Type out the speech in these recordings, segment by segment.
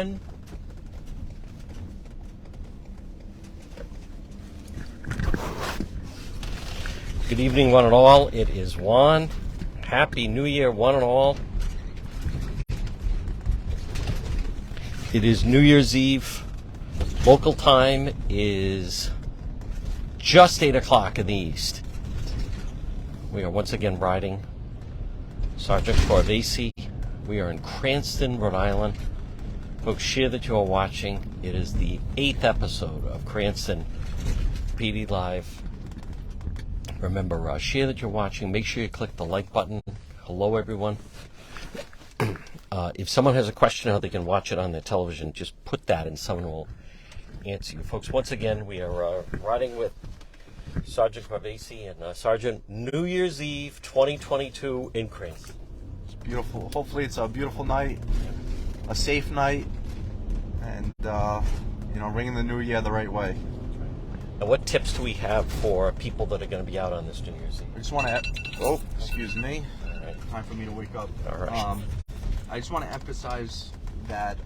one. Good evening, one and all. It is Juan. Happy New Year, one and all. It is New Year's Eve. Local time is just 8 o'clock in the east. We are once again riding Sergeant Corvasi. We are in Cranston, Rhode Island. Folks, share that you are watching. It is the 8th episode of Cranston PD Live. Remember, share that you're watching. Make sure you click the like button. Hello, everyone. If someone has a question how they can watch it on their television, just put that and someone will answer you. Folks, once again, we are riding with Sergeant Corvasi and Sergeant New Year's Eve 2022 in Cranston. It's beautiful. Hopefully it's a beautiful night, a safe night, and, ringing the new year the right way. And what tips do we have for people that are going to be out on this New Year's Eve? I just want to... Oh, excuse me. All right. Time for me to wake up. All right. I just want to emphasize that,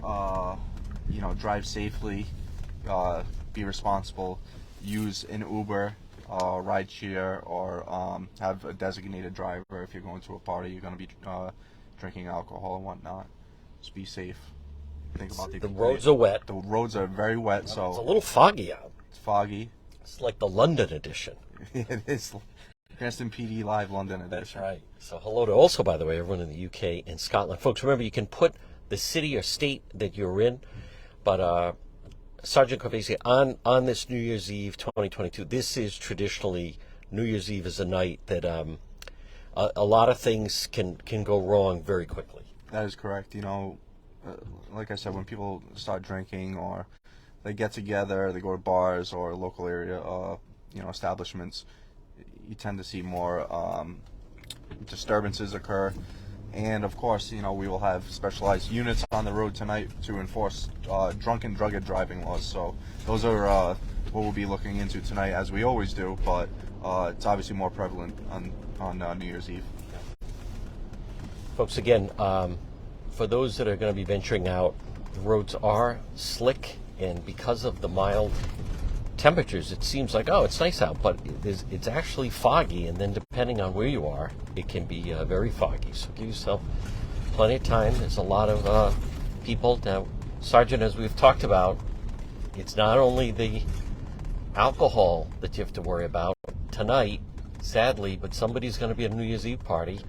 drive safely, be responsible, use an Uber, rideshare, or have a designated driver if you're going to a party. You're going to be drinking alcohol and whatnot. Just be safe. Think about the roads are wet. The roads are very wet, so... It's a little foggy out. It's foggy. It's like the London edition. It is. Cranston PD Live London edition. That's right. So hello to also, by the way, everyone in the UK and Scotland. Folks, remember, you can put the city or state that you're in, but Sergeant Corvasi, on this New Year's Eve 2022, this is traditionally, New Year's Eve is a night that a lot of things can go wrong very quickly. That is correct. Like I said, when people start drinking or they get together, they go to bars or local area, establishments, you tend to see more disturbances occur. And of course, we will have specialized units on the road tonight to enforce drunk and drugged driving laws. So those are what we'll be looking into tonight, as we always do. But it's obviously more prevalent on New Year's Eve. Folks, again, for those that are going to be venturing out, the roads are slick, and because of the mild temperatures, it seems like, oh, it's nice out, but it's actually foggy, and then depending on where you are, it can be very foggy. So give yourself plenty of time. There's a lot of people. Now, Sergeant, as we've talked about, it's not only the alcohol that you have to worry about tonight, sadly, but somebody's going to be at a New Year's Eve party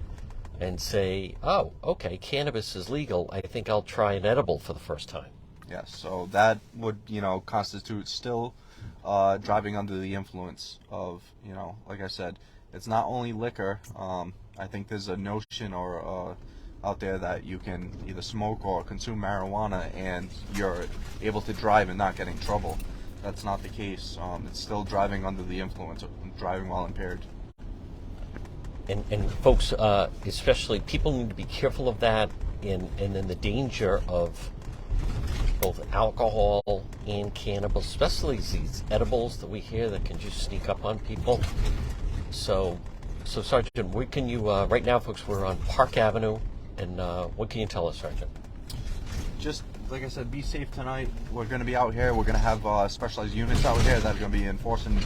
and say, oh, okay, cannabis is legal. I think I'll try an edible for the first time. Yes, so that would, constitute still driving under the influence of, like I said, it's not only liquor. I think there's a notion out there that you can either smoke or consume marijuana and you're able to drive and not get in trouble. That's not the case. It's still driving under the influence, driving while impaired. And folks, especially people need to be careful of that, and then the danger of both alcohol and cannabis, especially these edibles that we hear that can just sneak up on people. So Sergeant, where can you, right now, folks, we're on Park Avenue, and what can you tell us, Sergeant? Just, like I said, be safe tonight. We're going to be out here. We're going to have specialized units out here that are going to be enforcing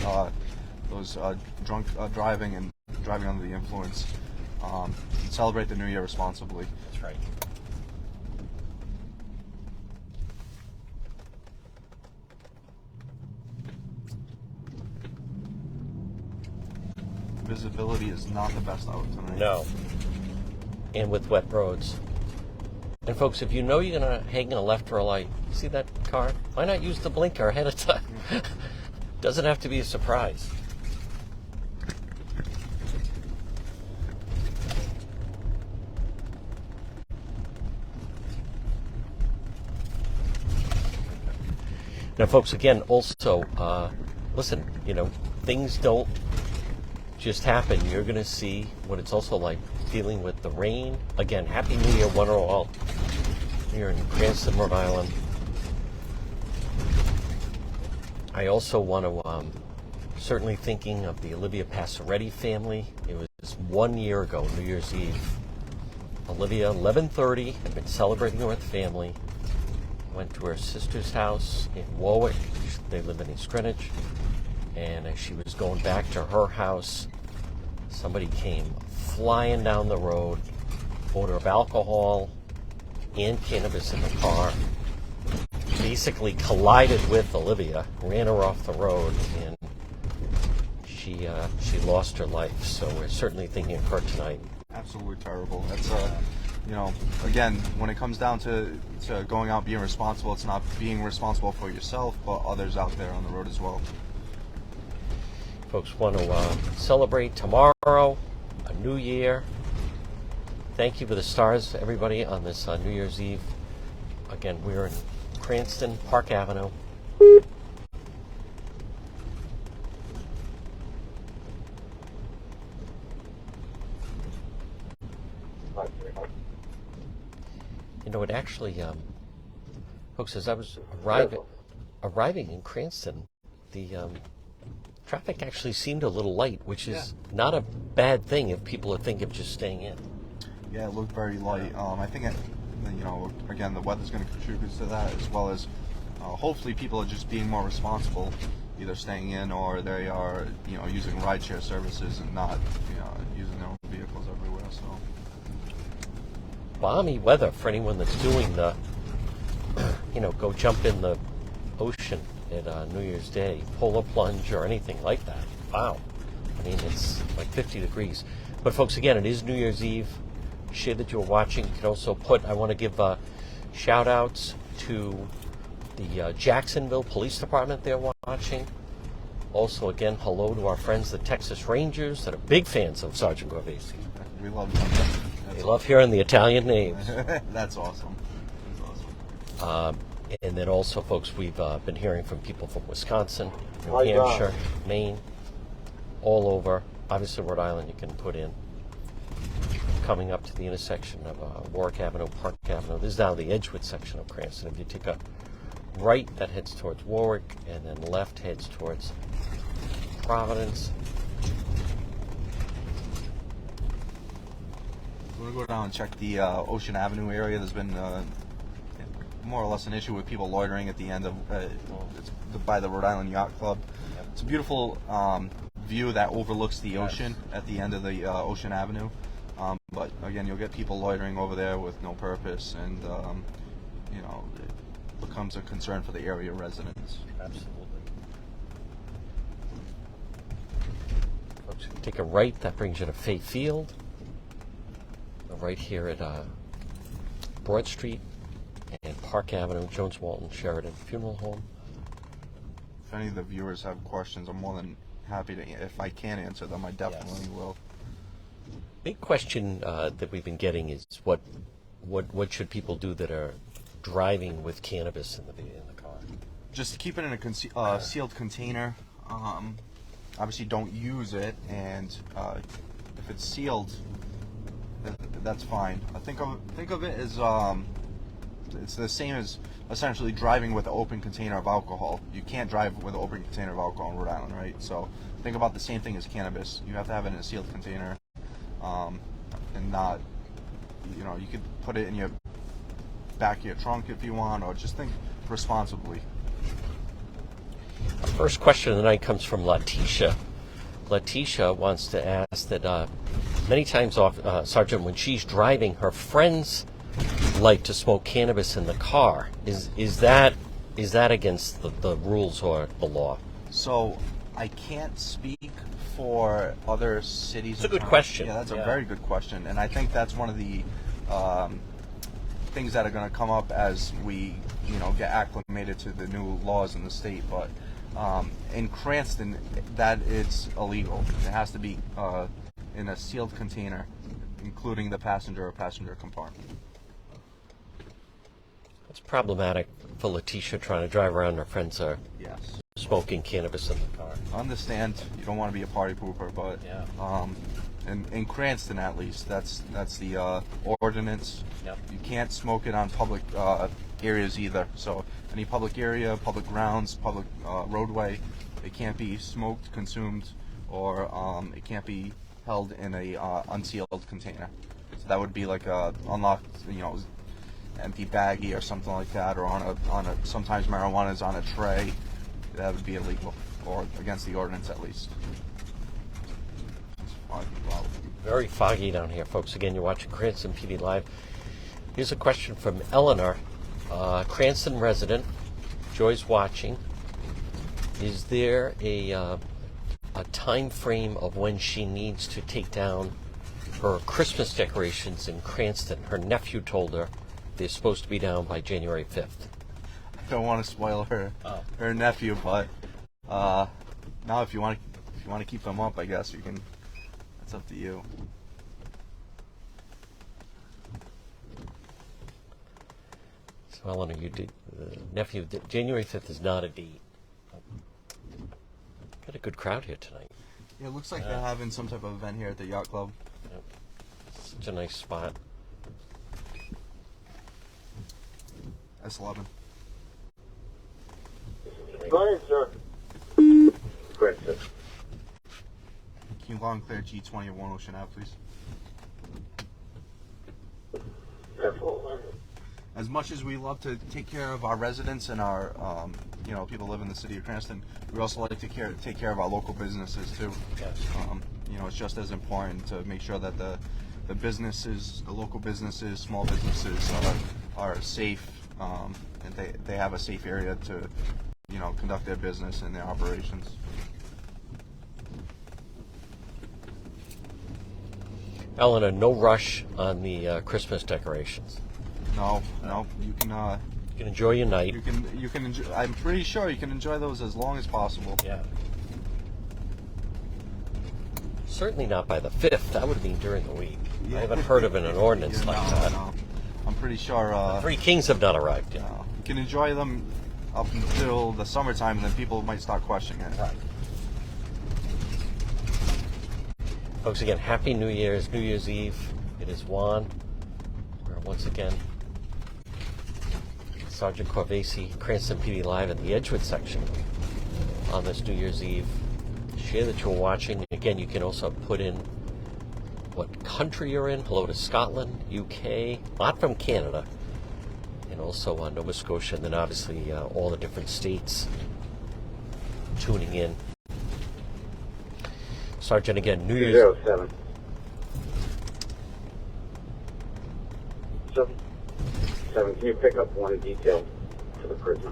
those drunk driving and driving under the influence. Celebrate the new year responsibly. That's right. Visibility is not the best out tonight. No. And with wet roads. And folks, if you know you're going to hang a left or a light, see that car? Why not use the blinker ahead of time? Doesn't have to be a surprise. Now, folks, again, also, listen, things don't just happen. You're going to see what it's also like dealing with the rain. Again, Happy New Year, one and all. Here in Cranston, Rhode Island. I also want to, certainly thinking of the Olivia Passaretti family. It was 1 year ago, New Year's Eve. Olivia, 11:30, had been celebrating with family. went to her sister's house in Warwick. They live in East Greenwich. And as she was going back to her house, somebody came flying down the road, odor of alcohol and cannabis in the car, basically collided with Olivia, ran her off the road, and she lost her life. So we're certainly thinking of her tonight. Absolutely terrible. That's again, when it comes down to going out being responsible, it's not being responsible for yourself, but others out there on the road as well. Folks want to celebrate tomorrow, a new year. Thank you for the stars, everybody, on this New Year's Eve. Again, we're in Cranston, Park Avenue. You know, it actually, folks, as I was arriving in Cranston, the traffic actually seemed a little light, which is not a bad thing if people are thinking of just staying in. Yeah, it looked very light. I think, again, the weather's going to contribute to that, as well as hopefully people are just being more responsible, either staying in or they are, using rideshare services and not, using their own vehicles everywhere. So, balmy weather for anyone that's doing the, go jump in the ocean at New Year's Day, polar plunge or anything like that. Wow. I mean, it's like 50 degrees. But folks, again, it is New Year's Eve. Share that you're watching. You can also I want to give shout outs to the Jacksonville Police Department they're watching. Also, again, hello to our friends, the Texas Rangers, that are big fans of Sergeant Corvese. we love them. They love hearing the Italian names. That's awesome. That's awesome. And then also, folks, we've been hearing from people from Wisconsin, New Hampshire, Maine, all over. Obviously, Rhode Island you can put in. Coming up to the intersection of Warwick Avenue, Park Avenue. This is now the Edgewood section of Cranston. If you take a right, that heads towards Warwick, and then left heads towards Providence. We're going to go down and check the Ocean Avenue area. There's been more or less an issue with people loitering at the end of it's by the Rhode Island Yacht Club. Yep. It's a beautiful view that overlooks the ocean at the end of the Ocean Avenue. But again, you'll get people loitering over there with no purpose, and it becomes a concern for the area residents. Absolutely. Folks, if you take a right, that brings you to Fay Field. Right here at Broad Street and Park Avenue, Jones Walton Sheridan Funeral Home. If any of the viewers have questions, I'm more than happy to. If I can answer them, I definitely will. Big question that we've been getting is what should people do that are driving with cannabis in the car? Just keep it in a sealed container. Obviously, don't use it, and if it's sealed, that's fine. I think of it as it's the same as essentially driving with an open container of alcohol. You can't drive with an open container of alcohol in Rhode Island, right? So think about the same thing as cannabis. You have to have it in a sealed container, and not, you could put it in your back of your trunk if you want, or just think responsibly. Our first question of the night comes from Letitia. Letitia wants to ask that many times, Sergeant, when she's driving, her friends like to smoke cannabis in the car. Is that against the rules or the law? So I can't speak for other cities. It's a good question. Yeah, that's a very good question, and I think that's one of the things that are going to come up as we, get acclimated to the new laws in the state. But in Cranston, that it's illegal. It has to be in a sealed container, including the passenger or passenger compartment. It's problematic for Letitia trying to drive around. Her friends are smoking cannabis in the car. I understand you don't want to be a party pooper, but in Cranston at least, that's the ordinance. Yep. You can't smoke it on public areas either. So any public area, public grounds, public roadway, it can't be smoked, consumed, or it can't be held in a unsealed container. So that would be like a unlocked, empty baggie or something like that, or on a sometimes marijuana is on a tray, that would be illegal or against the ordinance at least. It's foggy, wow. Very foggy down here, folks. Again, you're watching Cranston PD Live. Here's a question from Eleanor, Cranston resident. Joy's watching. Is there a time frame of when she needs to take down her Christmas decorations in Cranston? Her nephew told her they're supposed to be down by January 5th. I don't want to spoil her nephew, but now if you want to keep them up, I guess you can. That's up to you. So Eleanor, you did nephew. January 5th is not a date. Got a good crowd here tonight. Yeah, it looks like they're having some type of event here at the yacht club. Yep. Such a nice spot. S11. Go ahead, sir. Cranston. Can you long clear G20 at 1 Ocean Ave, please? As much as we love to take care of our residents and our, people live in the city of Cranston, we also like to take care of our local businesses too. Yes. It's just as important to make sure that the businesses, the local businesses, small businesses are safe, and they have a safe area to, conduct their business and their operations. Eleanor, no rush on the Christmas decorations. No, you can. You can enjoy your night. You can enjoy. I'm pretty sure you can enjoy those as long as possible. Yeah. Certainly not by the 5th. That would mean during the week. Yeah. I haven't heard of an ordinance Yeah, like that. No. I'm pretty sure. The Three Kings have not arrived yet. You can enjoy them up until the summertime, and then people might start questioning it. Right. Folks, again, Happy New Year's Eve. It is Juan. We're once again Sergeant Corvesi, Cranston PD Live in the Edgewood section on this New Year's Eve. Share that you're watching. Again, you can also put in what country you're in. Hello to Scotland, UK, not from Canada, and also Nova Scotia, and then obviously all the different states tuning in. Sergeant, again, New Year's... 07. 7, can you pick up one detail for the prisoner?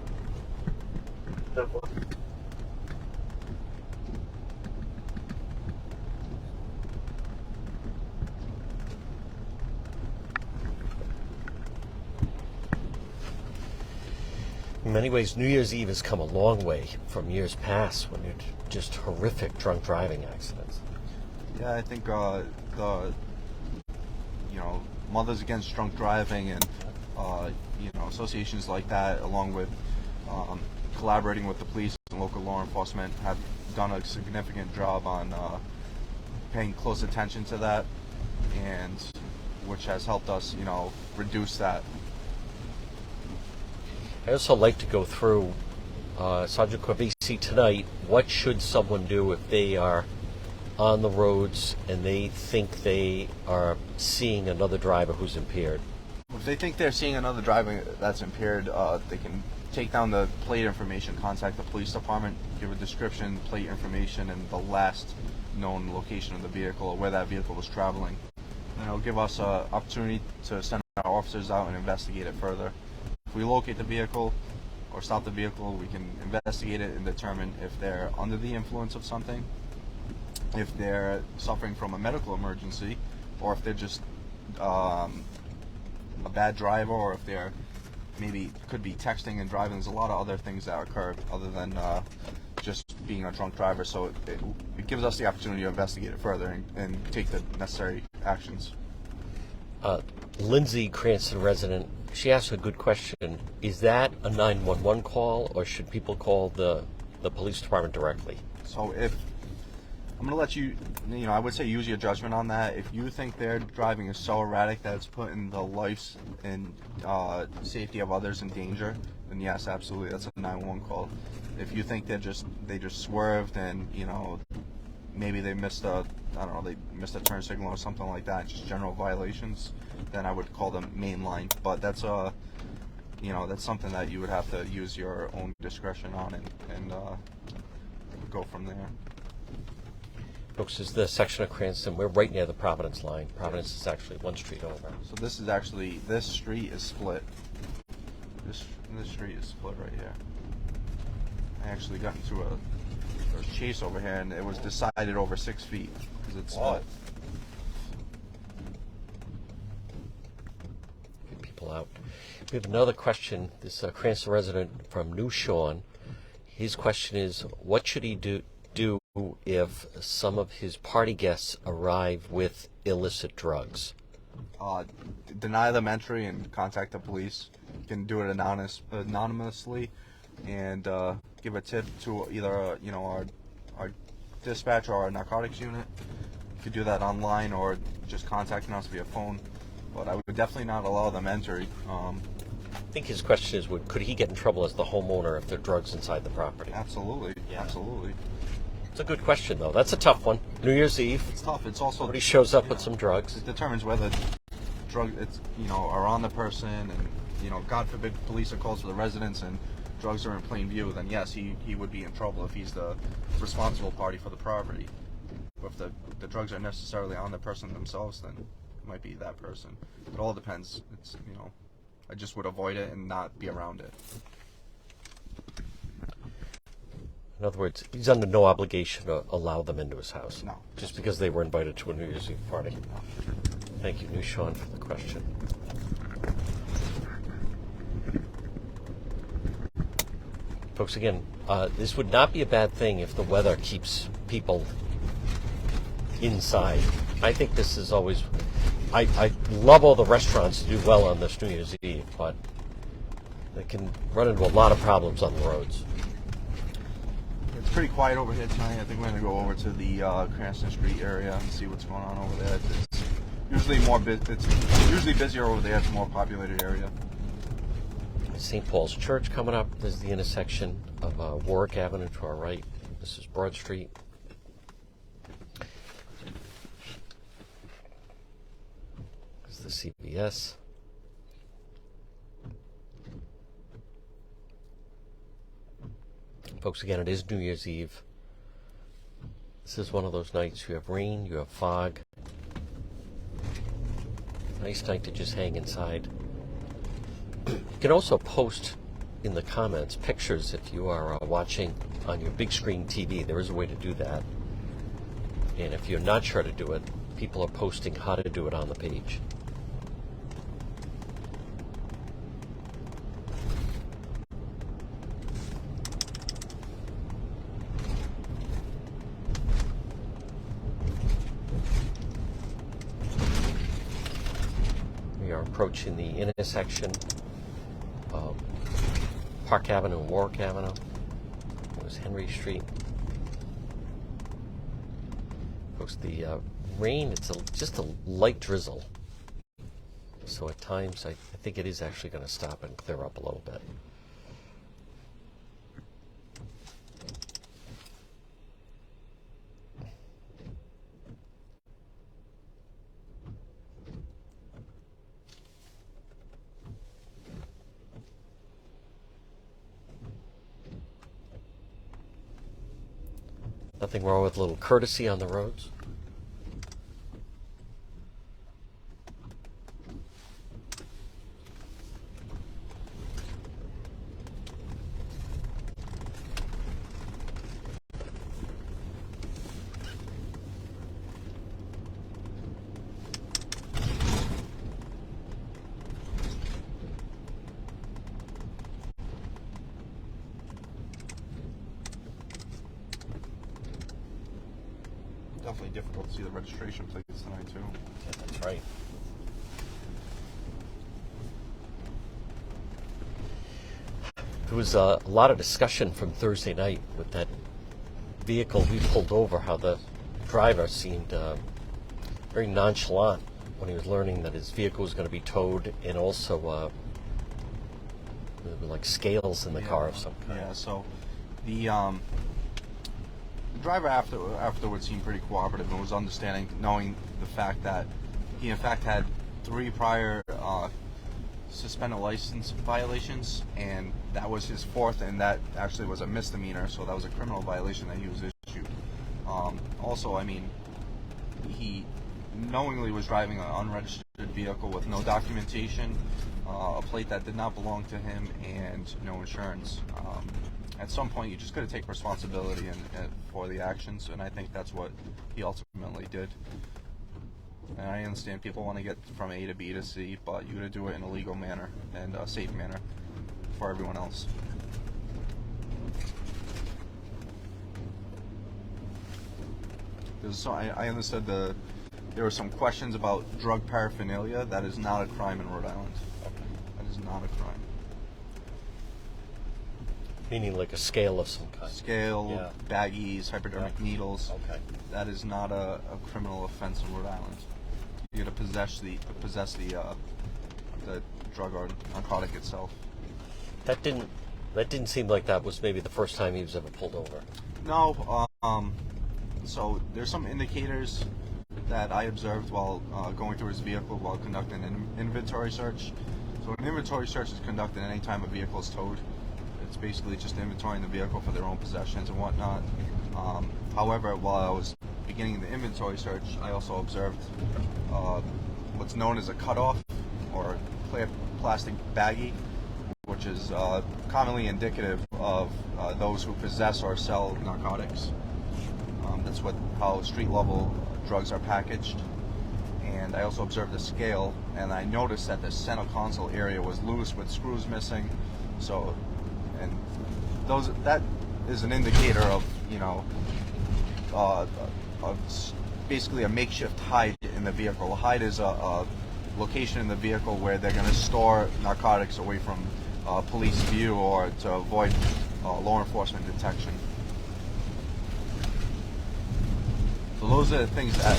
In many ways, New Year's Eve has come a long way from years past when it's just horrific drunk driving accidents. Yeah, I think the Mothers Against Drunk Driving and associations like that, along with collaborating with the police and local law enforcement, have done a significant job on paying close attention to that, and which has helped us, reduce that. I also like to go through, Sergeant Corvesi, tonight, what should someone do if they are on the roads and they think they are seeing another driver who's impaired? If they think they're seeing another driver that's impaired, they can take down the plate information, contact the police department, give a description, plate information, and the last known location of the vehicle or where that vehicle was traveling. And it'll give us an opportunity to send our officers out and investigate it further. If we locate the vehicle or stop the vehicle, we can investigate it and determine if they're under the influence of something, if they're suffering from a medical emergency, or if they're just a bad driver, or if they're maybe could be texting and driving. There's a lot of other things that occur other than just being a drunk driver, so it gives us the opportunity to investigate it further and take the necessary actions. Lindsay, Cranston resident, she asked a good question. Is that a 911 call, or should people call the police department directly? So if I'm going to let you, I would say use your judgment on that. If you think their driving is so erratic that it's putting the lives and safety of others in danger, then yes, absolutely, that's a 911 call. If you think they just swerved and, maybe they missed a, I don't know, they missed a turn signal or something like that, just general violations, then I would call them mainline. But that's that's something that you would have to use your own discretion on and go from there. Folks, this is the section of Cranston. We're right near the Providence line. Providence is actually one street over. So this is actually, this street is split. This street is split right here. I actually got into a chase over here, and it was decided over 6 feet because it's split. Get people out. We have another question. This Cranston resident from New Shawn. His question is, what should he do if some of his party guests arrive with illicit drugs? Deny them entry and contact the police. You can do it anonymously, and give a tip to either our dispatch or our narcotics unit. You could do that online or just contacting us via phone. But I would definitely not allow them entry. I think his question is, could he get in trouble as the homeowner if there are drugs inside the property? Absolutely, absolutely. It's a good question, though. That's a tough one. New Year's Eve. It's tough. It's also Somebody shows up with some drugs. It determines whether drugs, are on the person, and God forbid, police are called to the residence and drugs are in plain view. Then yes, he would be in trouble if he's the responsible party for the property. But if the drugs are necessarily on the person themselves, then it might be that person. It all depends. It's I just would avoid it and not be around it. In other words, he's under no obligation to allow them into his house. No. Just because they were invited to a New Year's Eve party. Thank you, New Shawn, for the question. Folks, again, this would not be a bad thing if the weather keeps people inside. I think this is always... I love all the restaurants to do well on this New Year's Eve, but they can run into a lot of problems on the roads. It's pretty quiet over here tonight. I think we're going to go over to the Cranston Street area and see what's going on over there. It's usually it's usually busier over there. It's a more populated area. St. Paul's Church coming up. This is the intersection of Warwick Avenue to our right. This is Broad Street. This is the CVS. Folks, again, it is New Year's Eve. This is one of those nights you have rain, you have fog. Nice night to just hang inside. You can also post in the comments pictures if you are watching on your big screen TV. There is a way to do that. And if you're not sure to do it, people are posting how to do it on the page. We are approaching the intersection of Park Avenue and Warwick Avenue. It was Henry Street. Folks, the rain, it's just a light drizzle. So at times, I think it is actually going to stop and clear up a little bit. Nothing wrong with a little courtesy on the roads. Definitely difficult to see the registration plates tonight too. Yeah, that's right. There was a lot of discussion from Thursday night with that vehicle we pulled over, how the driver seemed very nonchalant when he was learning that his vehicle was going to be towed, and also there were like scales in the car of some kind. Yeah, so driver afterwards seemed pretty cooperative and was understanding, knowing the fact that he in fact had 3 prior suspended license violations, and that was his 4th, and that actually was a misdemeanor, so that was a criminal violation that he was issued. Also, I mean, he knowingly was driving an unregistered vehicle with no documentation, a plate that did not belong to him, and no insurance. At some point, you just got to take responsibility for the actions, and I think that's what he ultimately did. And I understand people want to get from A to B to C, but you got to do it in a legal manner and a safe manner for everyone else. I understood there were some questions about drug paraphernalia. That is not a crime in Rhode Island. That is not a crime. Meaning like a scale of some kind. Scale, Yeah. baggies, hypodermic needles. Okay. That is not a criminal offense in Rhode Island. You got to possess the drug or narcotic itself. That didn't seem like that was maybe the first time he was ever pulled over. No. So there's some indicators that I observed while going through his vehicle while conducting an inventory search. So an inventory search is conducted anytime a vehicle is towed. It's basically just inventorying the vehicle for their own possessions and whatnot. However, while I was beginning the inventory search, I also observed what's known as a cutoff or clear plastic baggie, which is commonly indicative of those who possess or sell narcotics. That's how street level drugs are packaged. And I also observed the scale, and I noticed that the center console area was loose with screws missing. So, and that is an indicator of basically a makeshift hide in the vehicle. A hide is a location in the vehicle where they're going to store narcotics away from police view or to avoid law enforcement detection. So those are the things that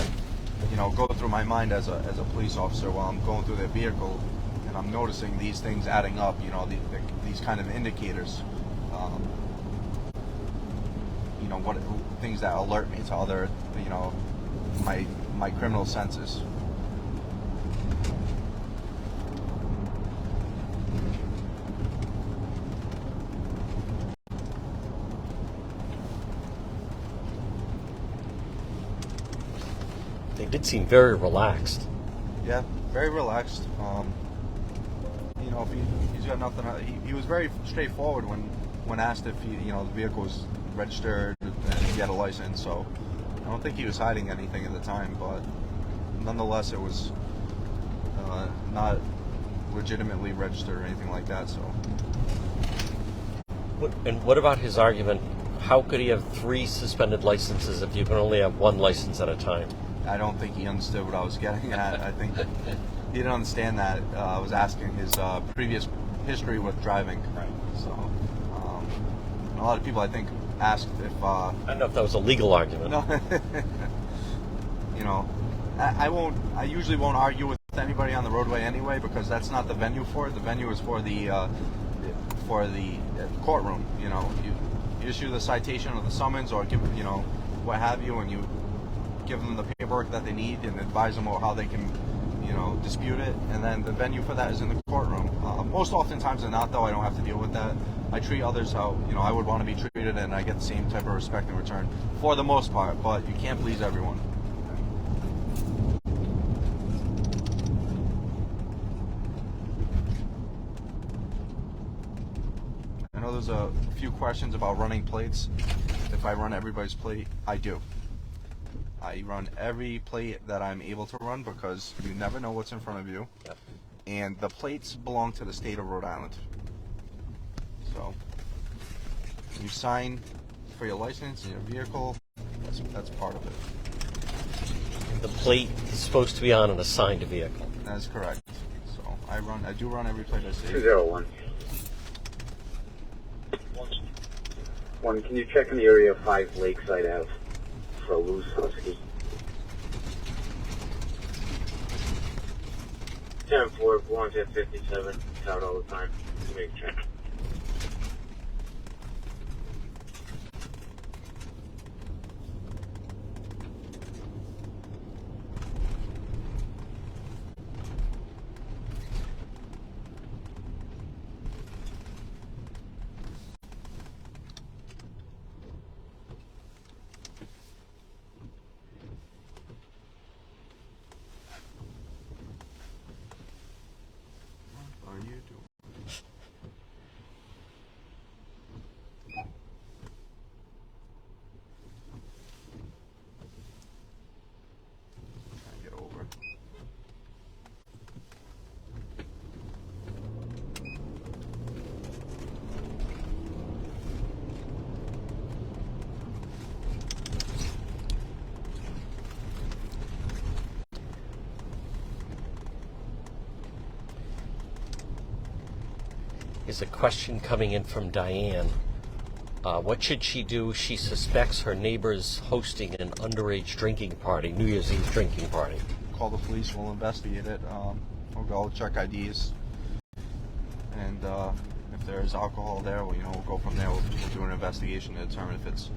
go through my mind as a police officer while I'm going through their vehicle, and I'm noticing these things adding up. These kind of indicators. What things that alert me to other, my criminal senses. They did seem very relaxed. Yeah, very relaxed. If he's got nothing. He was very straightforward when asked if the vehicle was registered and he had a license. So I don't think he was hiding anything at the time, but nonetheless, it was not legitimately registered or anything like that. So. What about his argument? How could he have 3 suspended licenses if you can only have 1 license at a time? I don't think he understood what I was getting at. I think he didn't understand that. I was asking his previous history with driving. Right. So, a lot of people, I think, asked if... I don't know if that was a legal argument. No. I usually won't argue with anybody on the roadway anyway, because that's not the venue for it. The venue is for the courtroom. You issue the citation or the summons or give what have you, and you give them the paperwork that they need and advise them on how they can dispute it, and then the venue for that is in the courtroom. Most oftentimes than not, though, I don't have to deal with that. I treat others how I would want to be treated, and I get the same type of respect in return for the most part, but you can't please everyone. I know there's a few questions about running plates. If I run everybody's plate, I do. I run every plate that I'm able to run because you never know what's in front of you. Yep. And the plates belong to the state of Rhode Island. So you sign for your license and your vehicle, that's part of it. The plate is supposed to be on an assigned vehicle. That is correct. So I do run every plate I see. 201. 1, can you check in the area of 5 Lakeside Ave for a loose husky? 10-4, belongs at 57. It's out all the time. Make a check. is a question coming in from Diane. What should she do? She suspects her neighbor's hosting an underage drinking party, New Year's Eve drinking party. Call the police. We'll investigate it. We'll go check IDs, and if there's alcohol there, well, we'll go from there. We'll do an investigation to determine if it's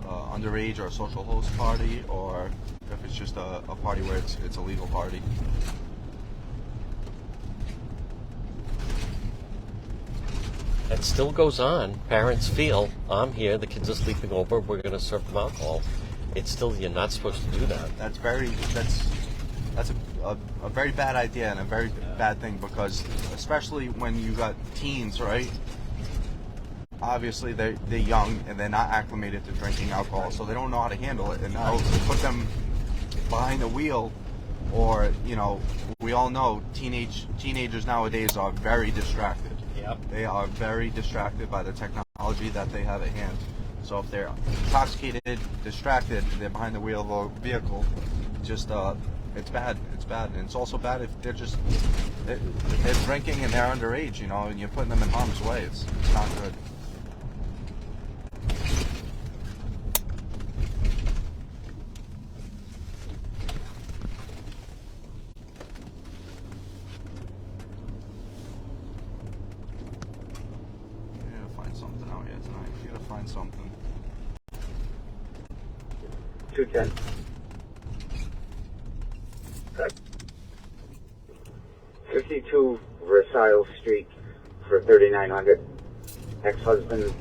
underage or a social host party, or if it's just a party where it's a legal party. That still goes on. Parents feel, I'm here, the kids are sleeping over, we're going to serve them alcohol. It's still, you're not supposed to do that. That's a very bad idea and a very bad thing, because especially when you got teens, right? Obviously they're young and they're not acclimated to drinking alcohol, so they don't know how to handle it. And now to put them behind the wheel, or we all know teenagers nowadays are very distracted. Yep. They are very distracted by the technology that they have at hand. So if they're intoxicated, distracted, they're behind the wheel of a vehicle, just it's bad. It's bad. And it's also bad if they're drinking and they're underage, and you're putting them in harm's way. It's not good. Something out here tonight. You gotta find something. 210. Okay. 52 Versailles Street for 3900. Ex-husband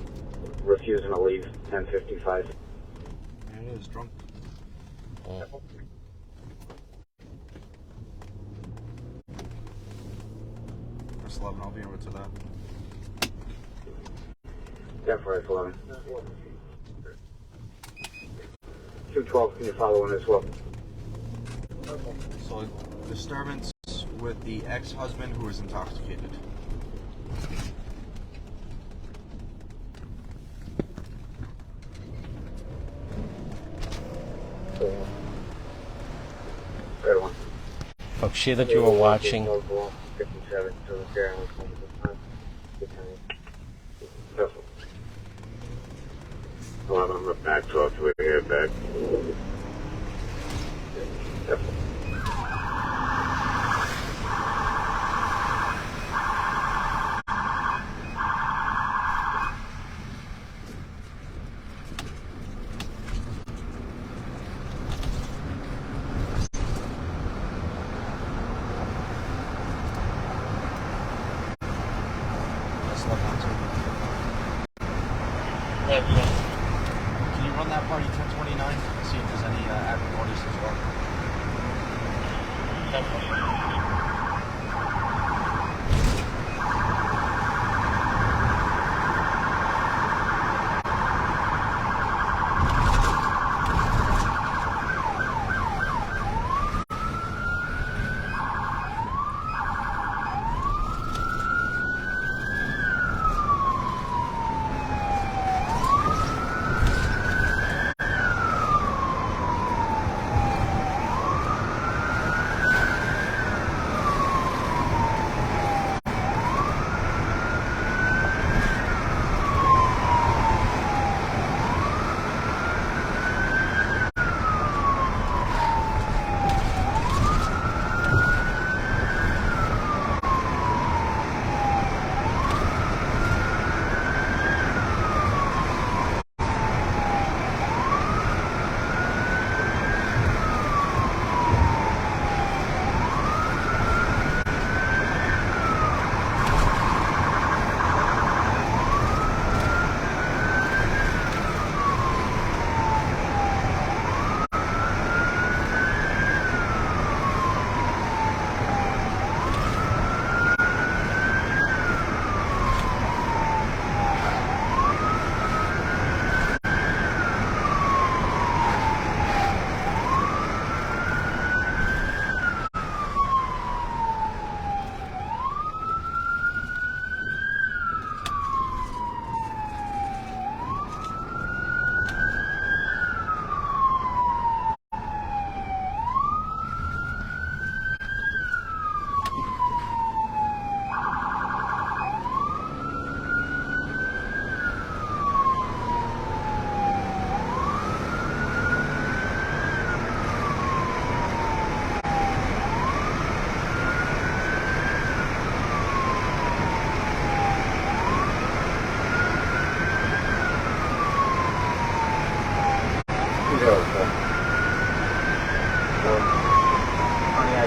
refusing to leave. 1055. There it is, drunk. Oh. Press 11. I'll be over to that. 10-11. 212, can you follow in as well? So, disturbance with the ex-husband who is intoxicated. Good one. Folks, share that you were watching. 57, so the fair was home at the time. Careful. Hold on, I'm going to back talk to it here, back. Careful. Can you run that party 1029? See if there's any active orders as well.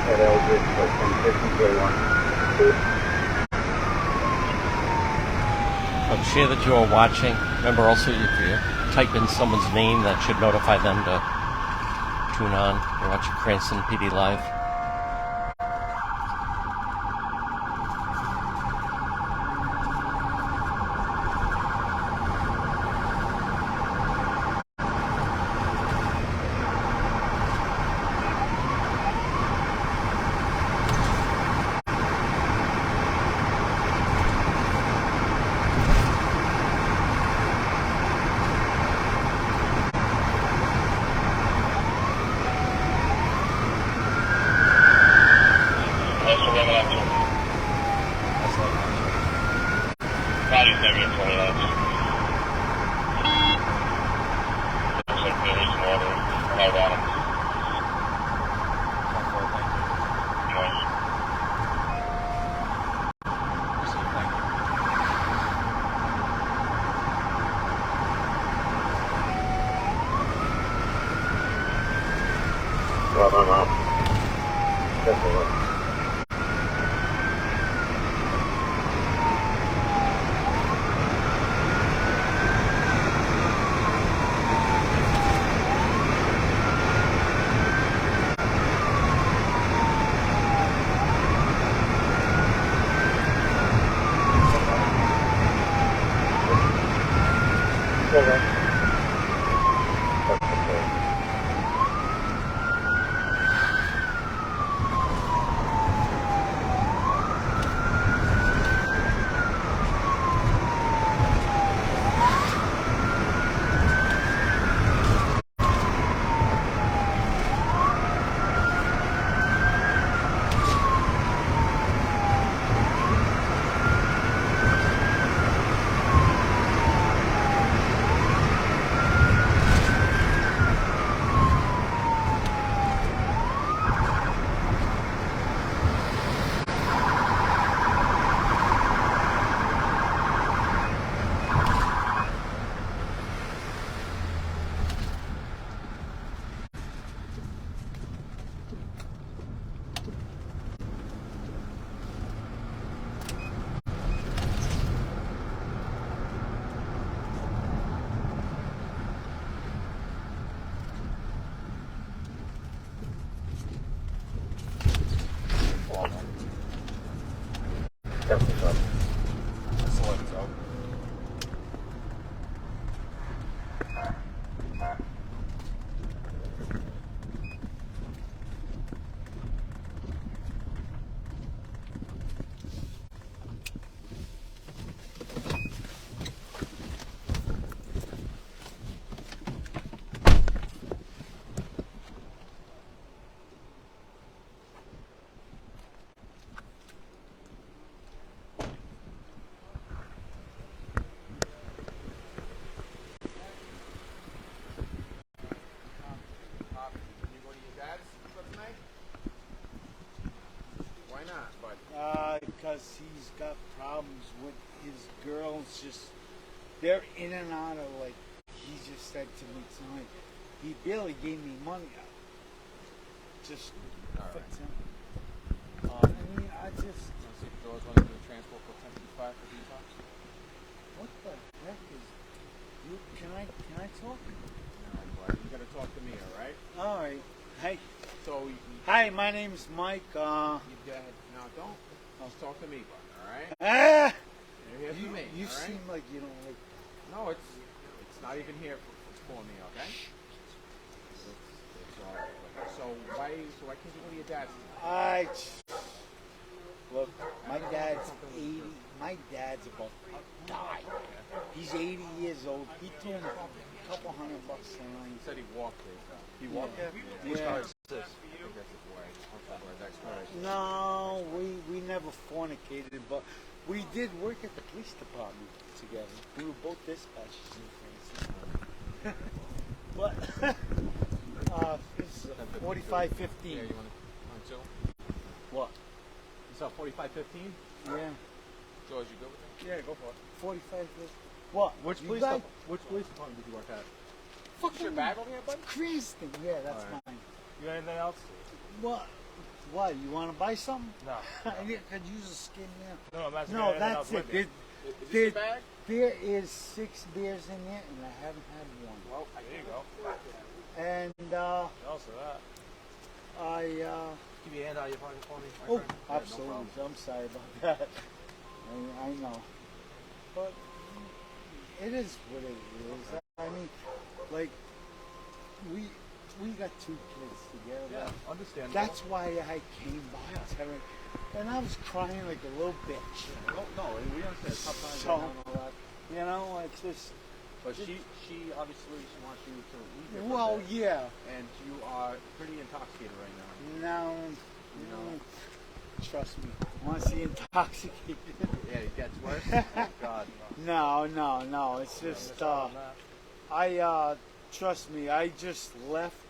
at Eldridge for 1050J1. Share that you are watching. Remember also, if you type in someone's name, that should notify them to tune on. You're watching Cranston PD Live. Well, I'm up. Definitely. Definitely up. That's the lights out. Because he's got problems with his girls. Just they're in and out of, like he just said to me tonight. He barely gave me money. Just fix him. I mean, I just. See if George wants to do a transport for 1055 for detox. What the heck is? You can I talk? Alright, bud. You gotta talk to me, alright? All right. Hey. So Hi, my name's Mike. you no, don't. Just talk to me, bud. Alright? Ah. You're here for me. You all right? seem like you don't like. No, it's not even here for me, okay? It's all right. So why can't you go to your dad's? Look, my dad's 80. My dad's about to die. He's 80 years old. He threw him a couple $100 tonight. He said he walked it. He walked it? Yeah. Which car is this? I think that's his way. That's right. No, we never fornicated, but we did work at the police department together. We were both dispatchers in Cranston. But this is 4515. Yeah, you want to What? You saw 4515? Yeah. George, you good with that? Yeah, go for it. 4515. What? Which You police guys- which police department did you work at? Is your bag over here, bud? Cranston. Yeah, that's All right. mine. You got anything else? What? What? You want to buy something? No. You could use a skin there. No, I'm asking No, anything that's else it. with me. There, Is this your bag? there is 6 beers in there, and I haven't had one. Well, there you go. And Also that. I Keep your hand out of your pocket for me. my oh, friend. Yeah, no absolutely. problem. I'm sorry about that. I know, but it is what it is. I mean, like we got 2 kids together. Yeah, understand. That's why I came by today, and I was crying like a little bitch. No, we understand. It's tough times So, right now and all that. you know, it's just. But she obviously she wants you to leave here. for a Well, bit, yeah. And you are pretty intoxicated right now. No, no. Trust me. Once he intoxicated. Yeah, it gets worse. Oh, God. No. It's just I trust me. I just left.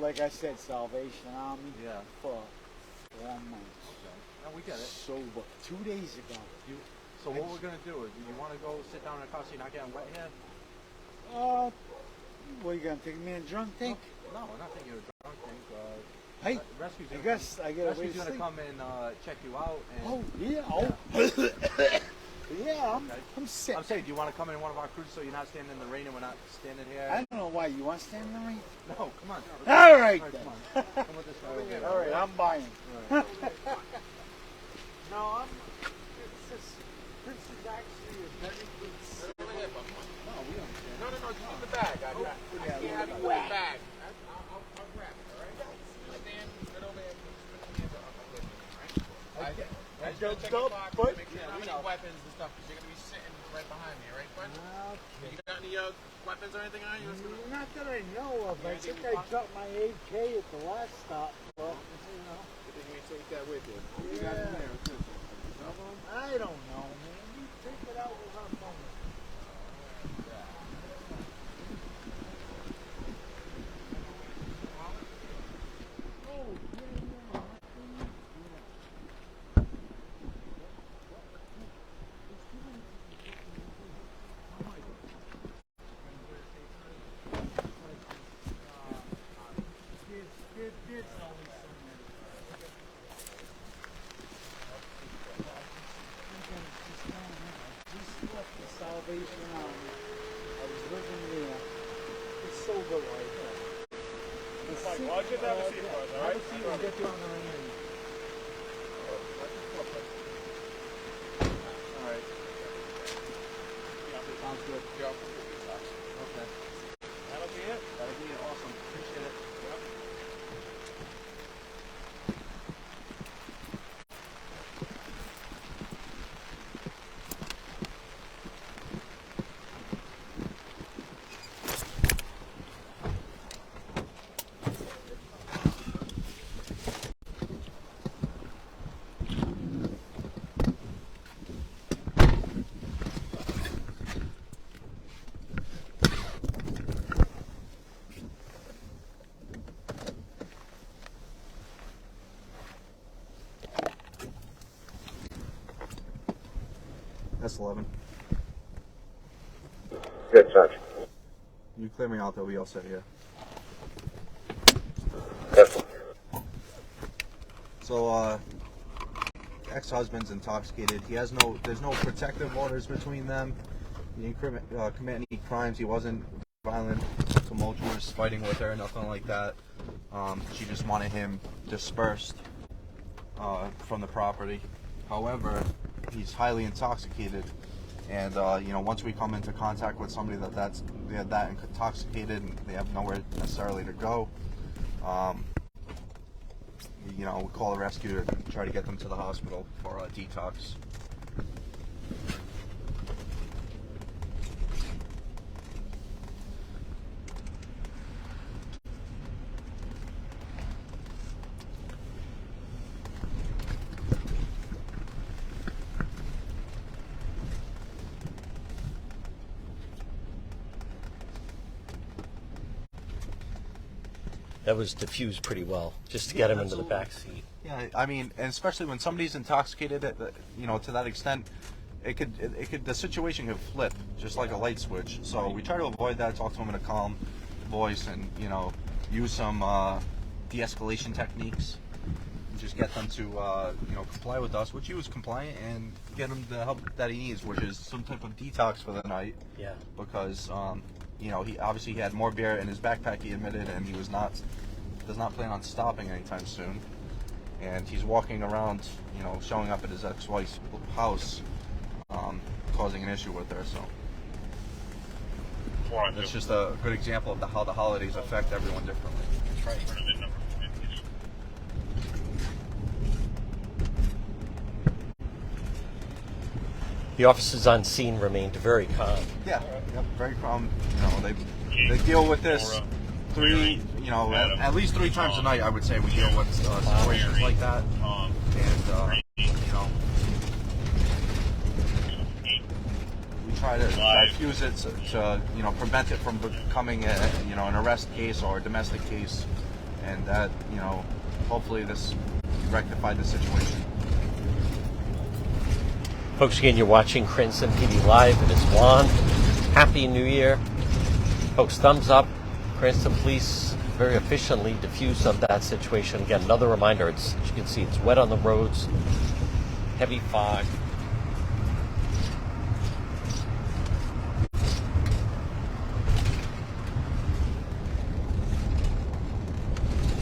Like I said, Salvation Army. Yeah. For 4 months. No, we get it. Sober. 2 days ago. So what we're gonna do is, do you want to go sit down in a car so you're not getting wet here? What are you gonna take me in a drunk tank? No, we're not taking you to a drunk tank. Hey, Rescue's I gonna guess I gotta wait Rescue's to gonna sleep. come and check you out. And Oh yeah. Oh. Yeah. I'm sick. I'm saying, do you want to come in one of our cruises so you're not standing in the rain and we're not standing here? I don't know why. You want to stand in the rain? No, come on. All right Come then. on. Come with this guy over here. All right, I'm buying. All right. No, it's just, this is actually a very good No, we understand. No, just give the bag. I can't have you with the bag. I'll grab it, all right? Stand right over there. Put your hands up with me, all right? I just gonna check your pockets to make sure you don't have any weapons and stuff, because you're gonna be sitting right behind me, all right, bud? Okay. You got any weapons or anything on you? Not that I know of. I think I dropped my AK at the last stop. Well, you know. Good thing you take that with you. You Yeah. got it in there, too. I don't know, man. You take it out with our phone. Salvation Army. I was living there. It's sober right now. Well, I'll get to have a seat for us, all right? Have a seat, we'll get you on the rain. All right. Sounds good. Okay. That'll be it. That'll be awesome. Appreciate it. Yep. That's 11. Good, Sarge. You clear me out, they'll be all set here. Careful. So, ex-husband's intoxicated. There's no protective orders between them. He didn't commit any crimes. He wasn't violent, tumultuous, fighting with her, nothing like that. She just wanted him dispersed from the property. However, he's highly intoxicated, and once we come into contact with somebody that's that intoxicated and they have nowhere necessarily to go, we call a rescue to try to get them to the hospital for a detox. That was diffused pretty well, just to get him into the back seat. Yeah, I mean, and especially when somebody's intoxicated, to that extent, the situation could flip just like a light switch. So we try to avoid that. Talk to them in a calm voice, and use some de-escalation techniques. just get them to comply with us, which he was compliant, and get him the help that he needs, which is some type of detox for the night. Yeah. Because he obviously had more beer in his backpack, he admitted, and he does not plan on stopping anytime soon. And he's walking around, showing up at his ex-wife's house, causing an issue with her. So that's just a good example of how the holidays affect everyone differently. That's right. The officers on scene remained very calm. Yeah, yep, very calm. They deal with this at least 3 times a night. I would say we deal with situations like that, and we try to diffuse it to prevent it from becoming an arrest case or a domestic case, and that hopefully this rectified the situation. Folks, again, you're watching Cranston PD Live. It is Juan. Happy New Year. Folks, thumbs up. Cranston Police very efficiently diffused of that situation. Again, another reminder, as you can see, it's wet on the roads, heavy fog.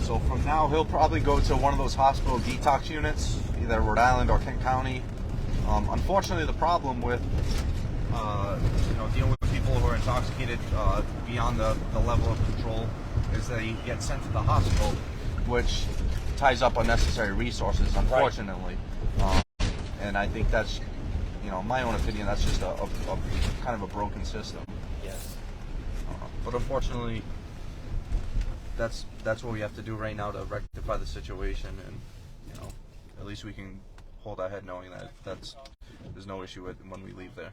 So from now, he'll probably go to one of those hospital detox units, either Rhode Island or Kent County. Unfortunately, the problem with dealing with people who are intoxicated beyond the level of control is they get sent to the hospital, which ties up unnecessary resources, unfortunately. Right. And I think that's, in my own opinion, that's just a kind of a broken system. Yes. But unfortunately, that's what we have to do right now to rectify the situation, and at least we can hold our head knowing that there's no issue when we leave there.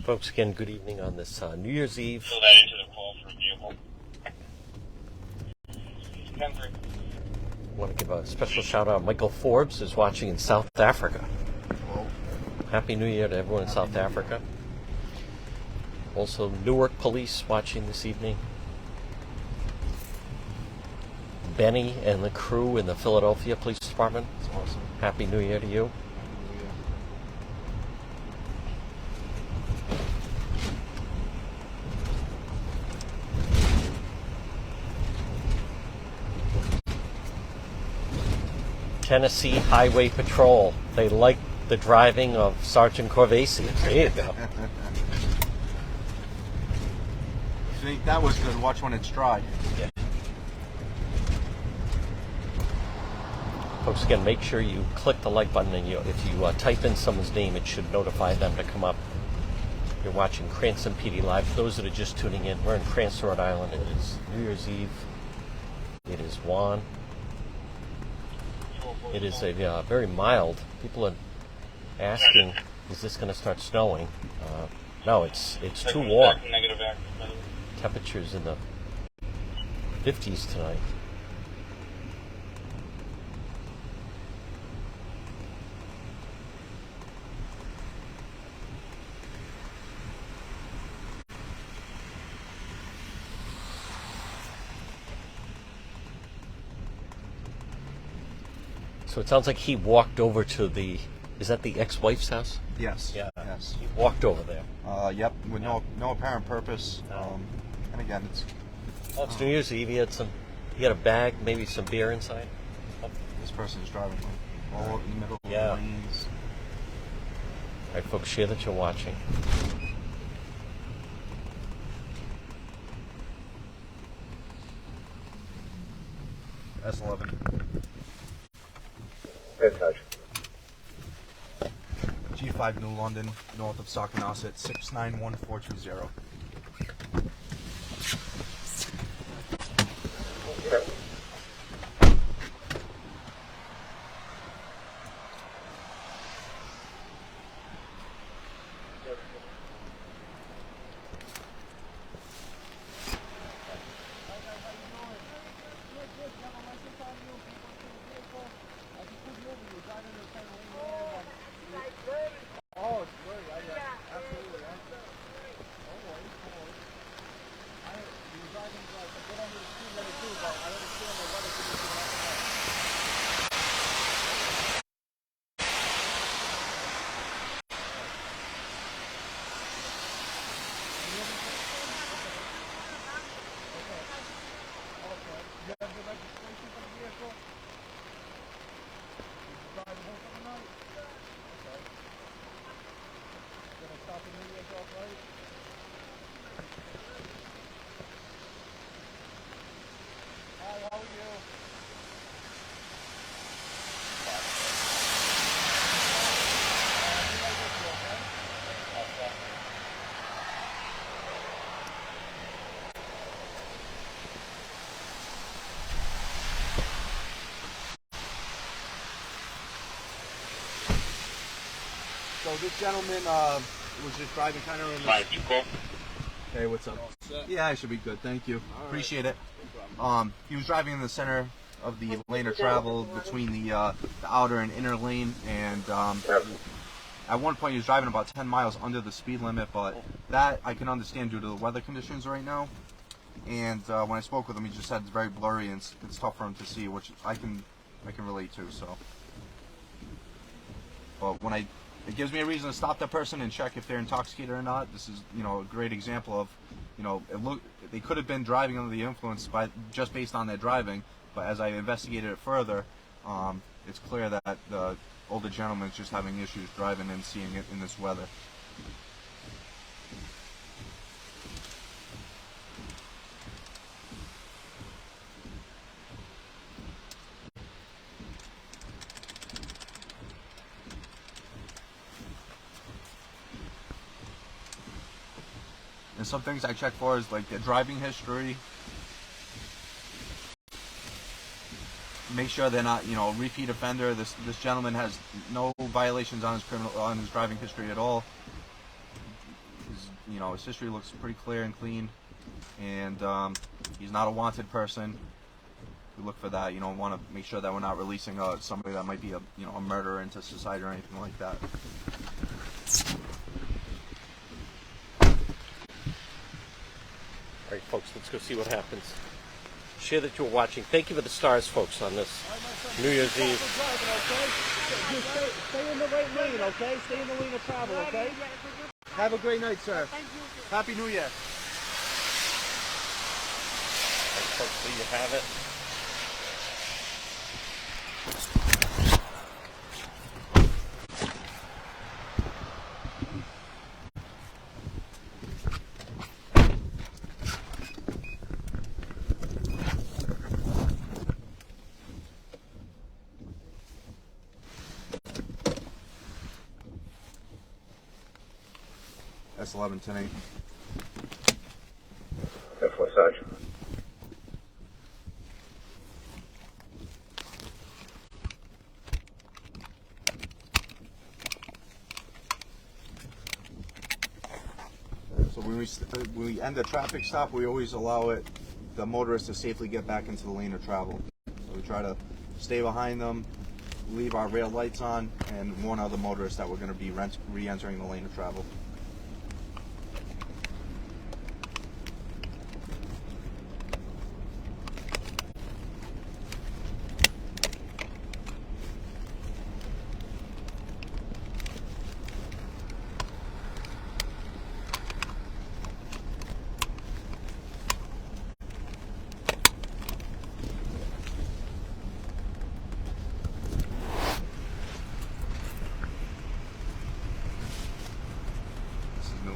Folks, again, good evening on this New Year's Eve. Fill that into the call for vehicle. 10-3. I want to give a special shout out. Michael Forbes is watching in South Africa. Happy New Year to everyone in South Africa. Also, Newark Police watching this evening. Benny and the crew in the Philadelphia Police Department. That's awesome. Happy New Year to you. Tennessee Highway Patrol. They like the driving of Sergeant Corvasi. There you go. You think that was good? Watch when it's dry. Yeah. Folks, again, make sure you click the like button, and if you type in someone's name, it should notify them to come up. You're watching Cranston PD Live. For those that are just tuning in, we're in Cranston, Rhode Island. It is New Year's Eve. It is Juan. It is a very mild. People are asking, is this going to start snowing? No, it's too warm. Temperatures in the 50s tonight. So it sounds like he walked over to is that the ex-wife's house? Yes. Yeah. Yes. He walked over there. Yep. With no apparent purpose. And again, it's. Oh, it's New Year's Eve. He had a bag, maybe some beer inside. This person is driving all in the middle of the lanes. All right, folks, share that you're watching. S11. Good touch. G5 New London, north of Sauconasset, 691420. So this gentleman was just driving kind of in the... Hey, what's up? Yeah, I should be good. Thank you. Appreciate it. He was driving in the center of the lane of travel between the outer and inner lane, and at one point he was driving about 10 miles under the speed limit, but that I can understand due to the weather conditions right now. And when I spoke with him, he just said it's very blurry and it's tough for him to see, which I can relate to. So, but when it gives me a reason to stop that person and check if they're intoxicated or not. This is, a great example of, they could have been driving under the influence just based on their driving. But as I investigated it further, it's clear that the older gentleman's just having issues driving and seeing it in this weather. And some things I check for is like the driving history. Make sure they're not, repeat offender. This gentleman has no violations on his driving history at all. His history looks pretty clear and clean, and he's not a wanted person. We look for that. You don't want to make sure that we're not releasing somebody that might be a murderer into society or anything like that. All right, folks, let's go see what happens. Share that you're watching. Thank you for the stars, folks, on this New Year's Eve. Stay in the right lane, okay? Stay in the lane of travel, okay? Have a great night, sir. Happy New Year. All right, folks, there you have it. That's 11-10-8. That's what, Sarge. So when we end the traffic stop, we always allow the motorist to safely get back into the lane of travel. So we try to stay behind them, leave our rail lights on, and warn other motorists that we're going to be re-entering the lane of travel.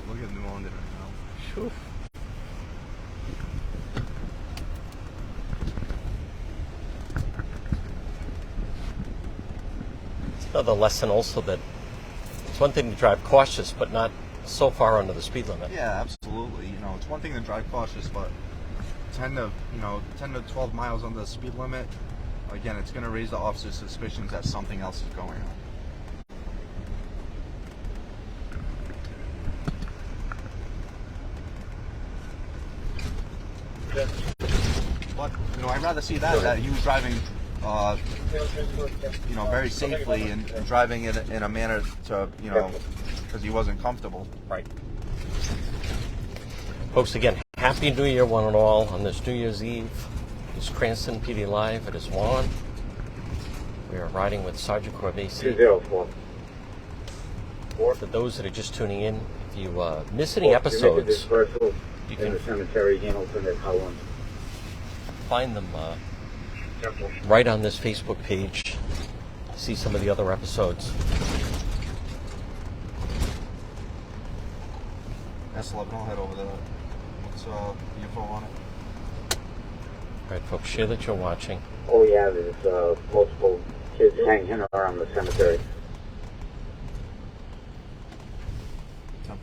Look at New London right now. Sure. It's another lesson also that it's one thing to drive cautious, but not so far under the speed limit. Yeah, absolutely. It's one thing to drive cautious, but 10 to 12 miles under the speed limit, again, it's going to raise the officer's suspicions that something else is going on. But I'd rather see that he was driving, very safely and driving in a manner to, because he wasn't comfortable. Right. Folks, again, Happy New Year, one and all, on this New Year's Eve. It's Cranston PD Live. It is Juan. We are riding with Sergeant Corvesi. 204. For those that are just tuning in, if you miss any episodes, Dispersal you in can the cemetery, Hamilton, at Howland. find them Temple. right on this Facebook page. See some of the other episodes. S11, I'll head over there. What's the info on it? All right, folks, share that you're watching. All we have is multiple kids hanging around the cemetery. 10-4.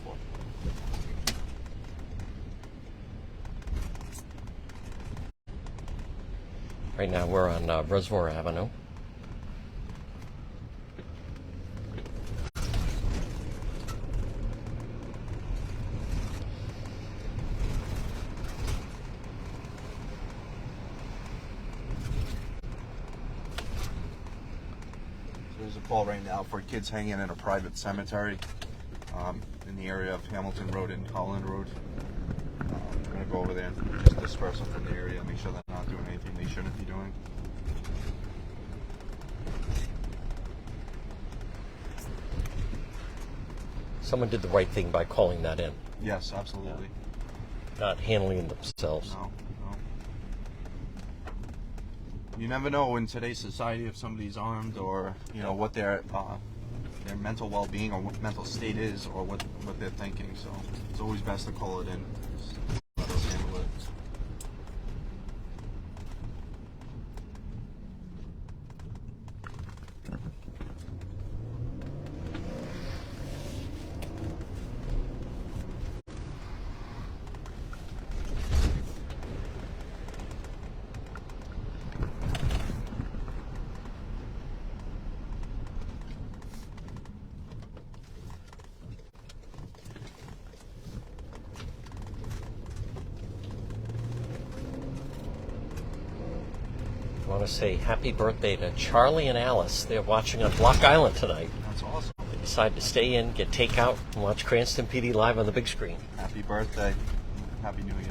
Right now we're on Reservoir Avenue. There's a call right now for kids hanging in a private cemetery in the area of Hamilton Road and Holland Road. I'm going to go over there and just disperse them from the area, make sure they're not doing anything they shouldn't be doing. Someone did the right thing by calling that in, Yes, absolutely. not handling it themselves. No. You never know in today's society if somebody's armed or, you know, what their mental well-being or what mental state is or what they're thinking. So it's always best to call it in. Just let us handle it. I want to say happy birthday to Charlie and Alice. They're watching on Block Island tonight. That's awesome. They decided to stay in, get takeout, and watch Cranston PD live on the big screen. Happy birthday. Happy New Year's.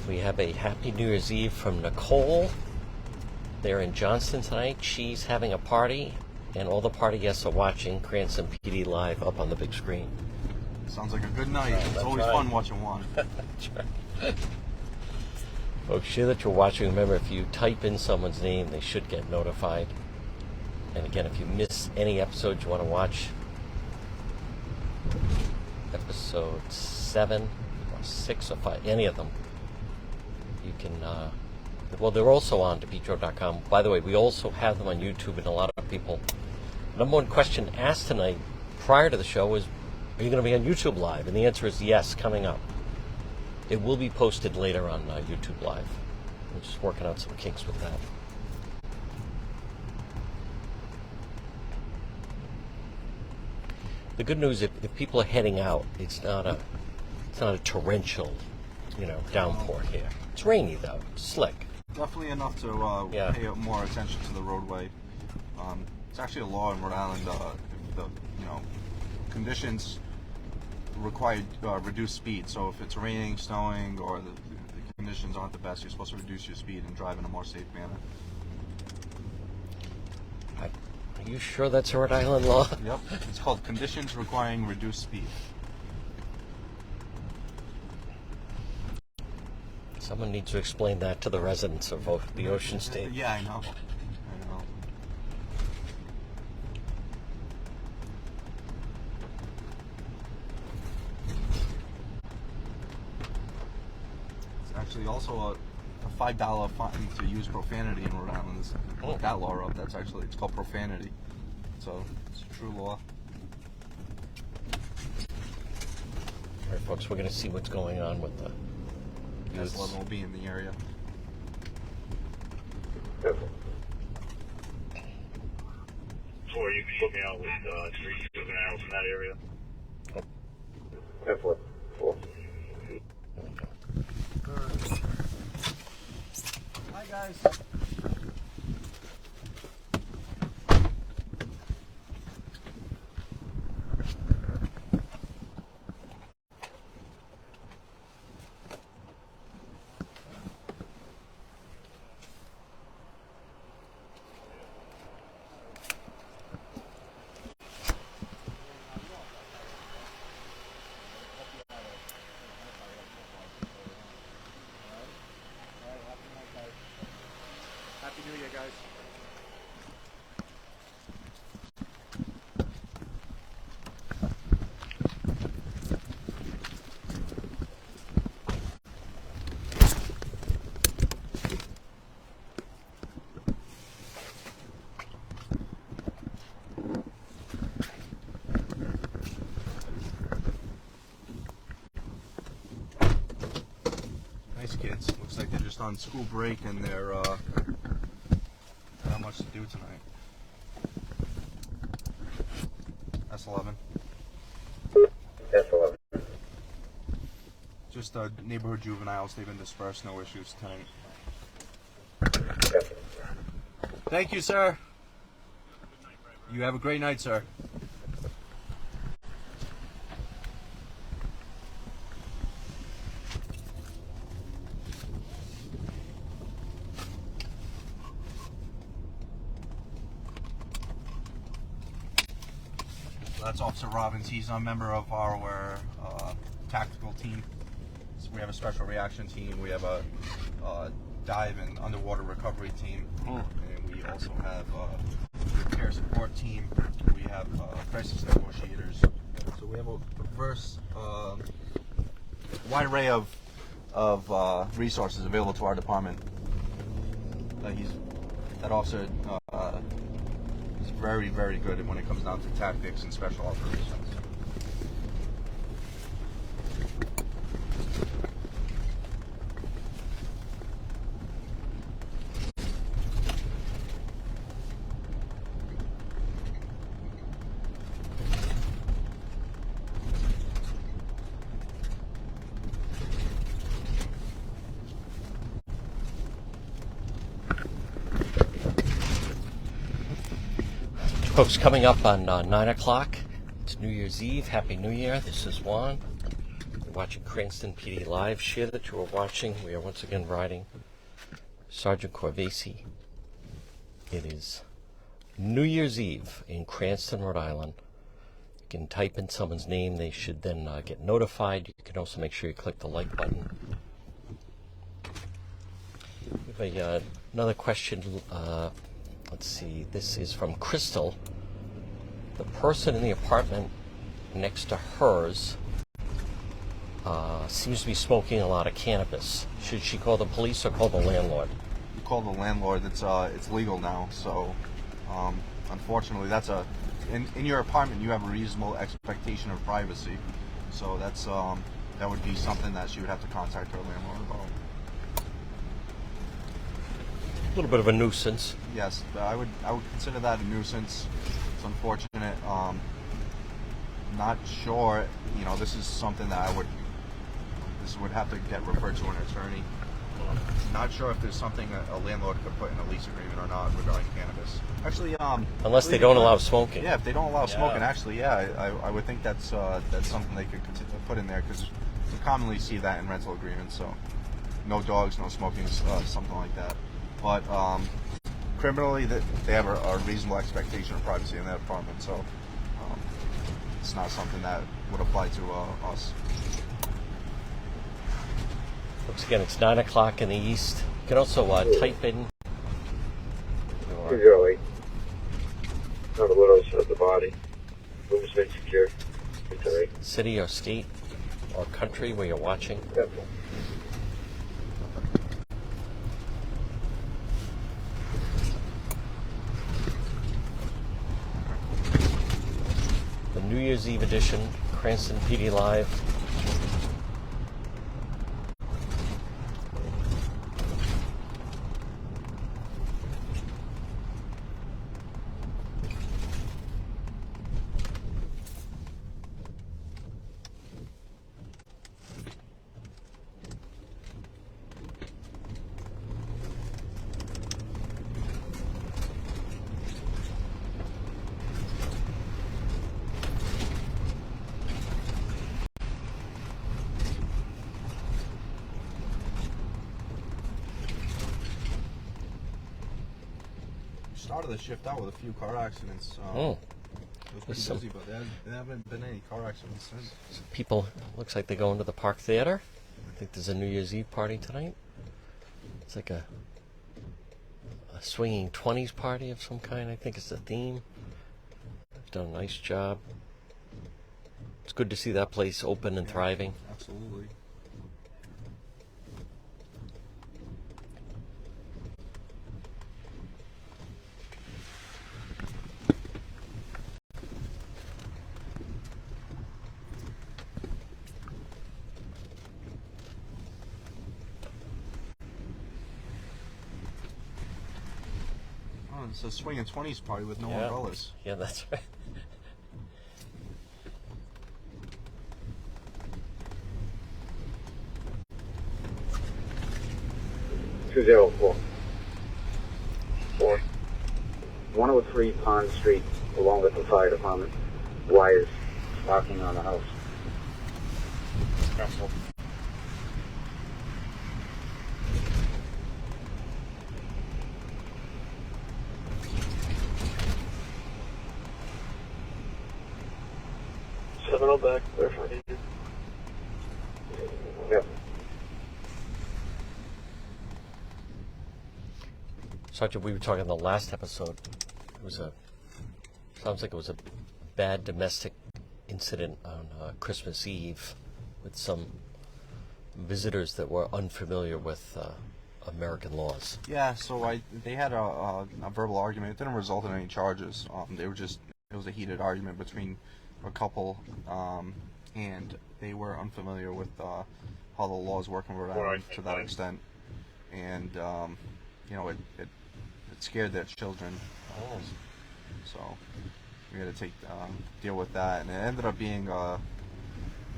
We have a happy New Year's Eve from Nicole. They're in Johnston tonight. She's having a party, and all the party guests are watching Cranston PD live up on the big screen. Sounds like a good night. It's that's always right. fun watching one. Folks, share that you're watching. Remember, if you type in someone's name, they should get notified. And again, if you miss any episode you want to watch, episode 7 or 6 or 5, any of them, you can, well, they're also on DePetro.com. By the way, we also have them on YouTube, and a lot of people, number one question asked tonight prior to the show was, are you going to be on YouTube Live? And the answer is yes, coming up. It will be posted later on YouTube Live. We're just working out some kinks with that. The good news, if people are heading out, it's not a torrential, downpour here. It's rainy though, it's slick. Definitely enough to pay more attention to the roadway. It's actually a law in Rhode Island. If the conditions require reduced speed. So if it's raining, snowing, or the conditions aren't the best, you're supposed to reduce your speed and drive in a more safe manner. Are you sure that's a Rhode Island law? Yep. It's called conditions requiring reduced speed. Someone needs to explain that to the residents of the Ocean State. Yeah, I know. It's actually also a $5 fine to use profanity in Rhode Island. Look that law up. It's called profanity. So it's a true law. All right, folks, we're going to see what's going on with the This one will be in the area. Or you can put me out with 3 shooting arrows in that area. 10-4. 4. Hi guys. just on school break and they're not much to do tonight. S11. S11. Just neighborhood juveniles. They've been dispersed. No issues tonight. Yes. Thank you, sir. You have a great night, sir. That's Officer Robbins. He's a member of our tactical team. So we have a special reaction team. We have a dive and underwater recovery team. And we also have a repair support team. We have crisis negotiators. So we have a diverse, wide array of resources available to our department. That officer is very, very good when it comes down to tactics and special operations. Folks, coming up on 9 o'clock, it's New Year's Eve. Happy New Year. This is Juan. You're watching Cranston PD Live. Share that you are watching. We are once again riding Sergeant Corvesi. It is New Year's Eve in Cranston, Rhode Island. You can type in someone's name. They should then get notified. You can also make sure you click the like button. We have another question. Let's see, this is from Crystal. The person in the apartment next to hers seems to be smoking a lot of cannabis. Should she call the police or call the landlord? You call the landlord. It's legal now. So, unfortunately, that's in your apartment. You have a reasonable expectation of privacy. So that would be something that she would have to contact her landlord about. A little bit of a nuisance. Yes, I would consider that a nuisance. It's unfortunate. Not sure. This is something that this would have to get referred to an attorney. Not sure if there's something a landlord could put in a lease agreement or not regarding cannabis. Actually, Unless they don't allow smoking. Yeah, if they don't allow smoking, actually, I would think that's something they could put in there, because you commonly see that in rental agreements. So, no dogs, no smoking, something like that. But criminally, they have a reasonable expectation of privacy in their apartment, so it's not something that would apply to us. Once again, it's 9 o'clock in the east. You can also type in your 208. On the widows of the body. Rooms been secured. city or state or country where you're watching. Yep. The New Year's Eve edition, Cranston PD Live. Started the shift out with a few car accidents. It was pretty busy, but there haven't been any car accidents since. So people, looks like they go into the Park Theater. I think there's a New Year's Eve party tonight. It's like a swinging 20s party of some kind. I think it's the theme. They've done a nice job. It's good to see that place open and thriving. Absolutely. It's a swinging 20s party with no Yeah. umbrellas. Yeah, that's right. Two zero four. 103 Pond Street, along with the fire department. Wires sparking on the house. Council. Seven back, verify. Yep. Sergeant, we were talking in the last episode. Sounds like it was a bad domestic incident on Christmas Eve with some visitors that were unfamiliar with American laws. Yeah, so they had a verbal argument. It didn't result in any charges. It was a heated argument between a couple, and they were unfamiliar with how the laws work in Rhode Island to that extent. And, it scared their children. So we had to deal with that. And it ended up being,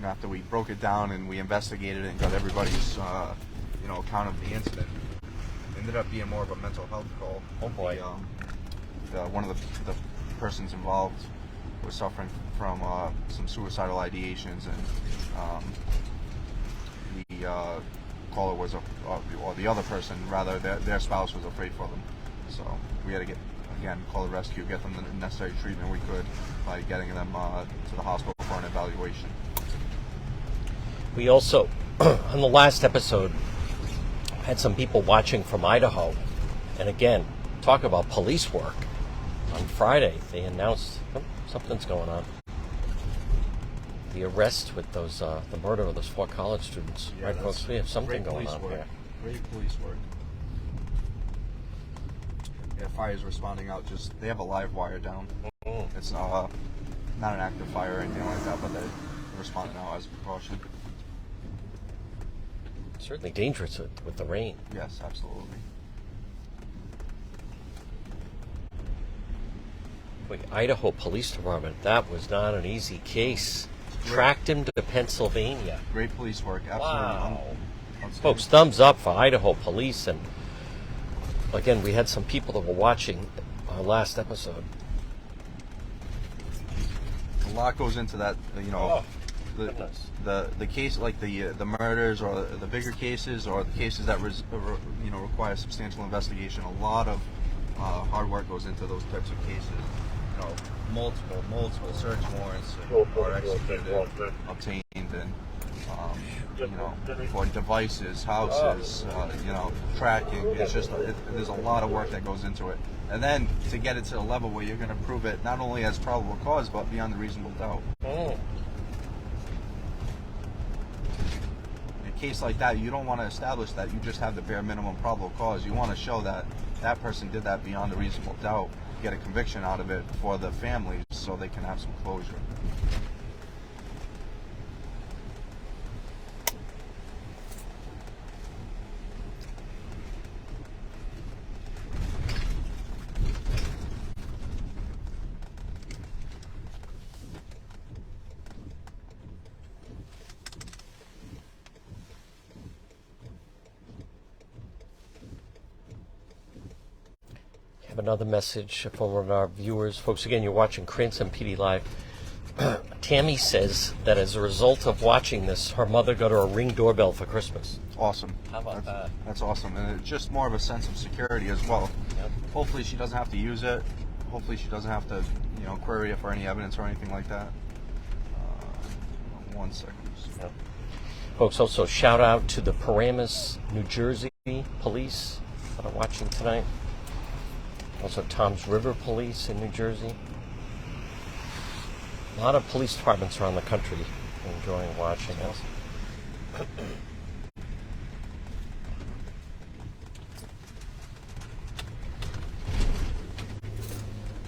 after we broke it down and we investigated it and got everybody's, account of the incident, it ended up being more of a mental health call. Oh, boy. One of the persons involved was suffering from some suicidal ideations, and the caller was, or the other person, rather, their spouse was afraid for them. So we had to call the rescue, get them the necessary treatment we could by getting them to the hospital for an evaluation. We also, on the last episode, had some people watching from Idaho. And again, talk about police work. On Friday, they announced something's going on. The arrest with the murder of those 4 college students. Yeah, right, folks? We have something great going police on work. here. Great police work. Yeah, fire's responding out. They have a live wire down. It's not an active fire or anything like that, but they're responding out as a precaution. Certainly dangerous with the rain. Yes, absolutely. Boy, Idaho Police Department, that was not an easy case. Great. Tracked him to Pennsylvania. Great police work. Absolutely. Wow. Outstanding. Folks, thumbs up for Idaho Police. And again, we had some people that were watching our last episode. A lot goes into that, Goodness. the case, like the murders or the bigger cases or the cases that require substantial investigation. A lot of hard work goes into those types of cases. Multiple search warrants are executed, obtained, and for devices, houses, tracking. It's just there's a lot of work that goes into it, and then to get it to the level where you're going to prove it not only as probable cause but beyond a reasonable doubt. In a case like that, you don't want to establish that you just have the bare minimum probable cause. You want to show that that person did that beyond a reasonable doubt, get a conviction out of it for the families so they can have some closure. Have another message from one of our viewers. Folks, again, you're watching Cranston PD Live. Tammy says that as a result of watching this, her mother got her a Ring doorbell for Christmas. Awesome. How about that? That's awesome. And it's just more of a sense of security as well. Yep. Hopefully she doesn't have to use it. Hopefully she doesn't have to, query it for any evidence or anything like that. 1 second. Yep. Folks, also shout out to the Paramus, New Jersey police that are watching tonight. Also Toms River Police in New Jersey. A lot of police departments around the country enjoying watching us.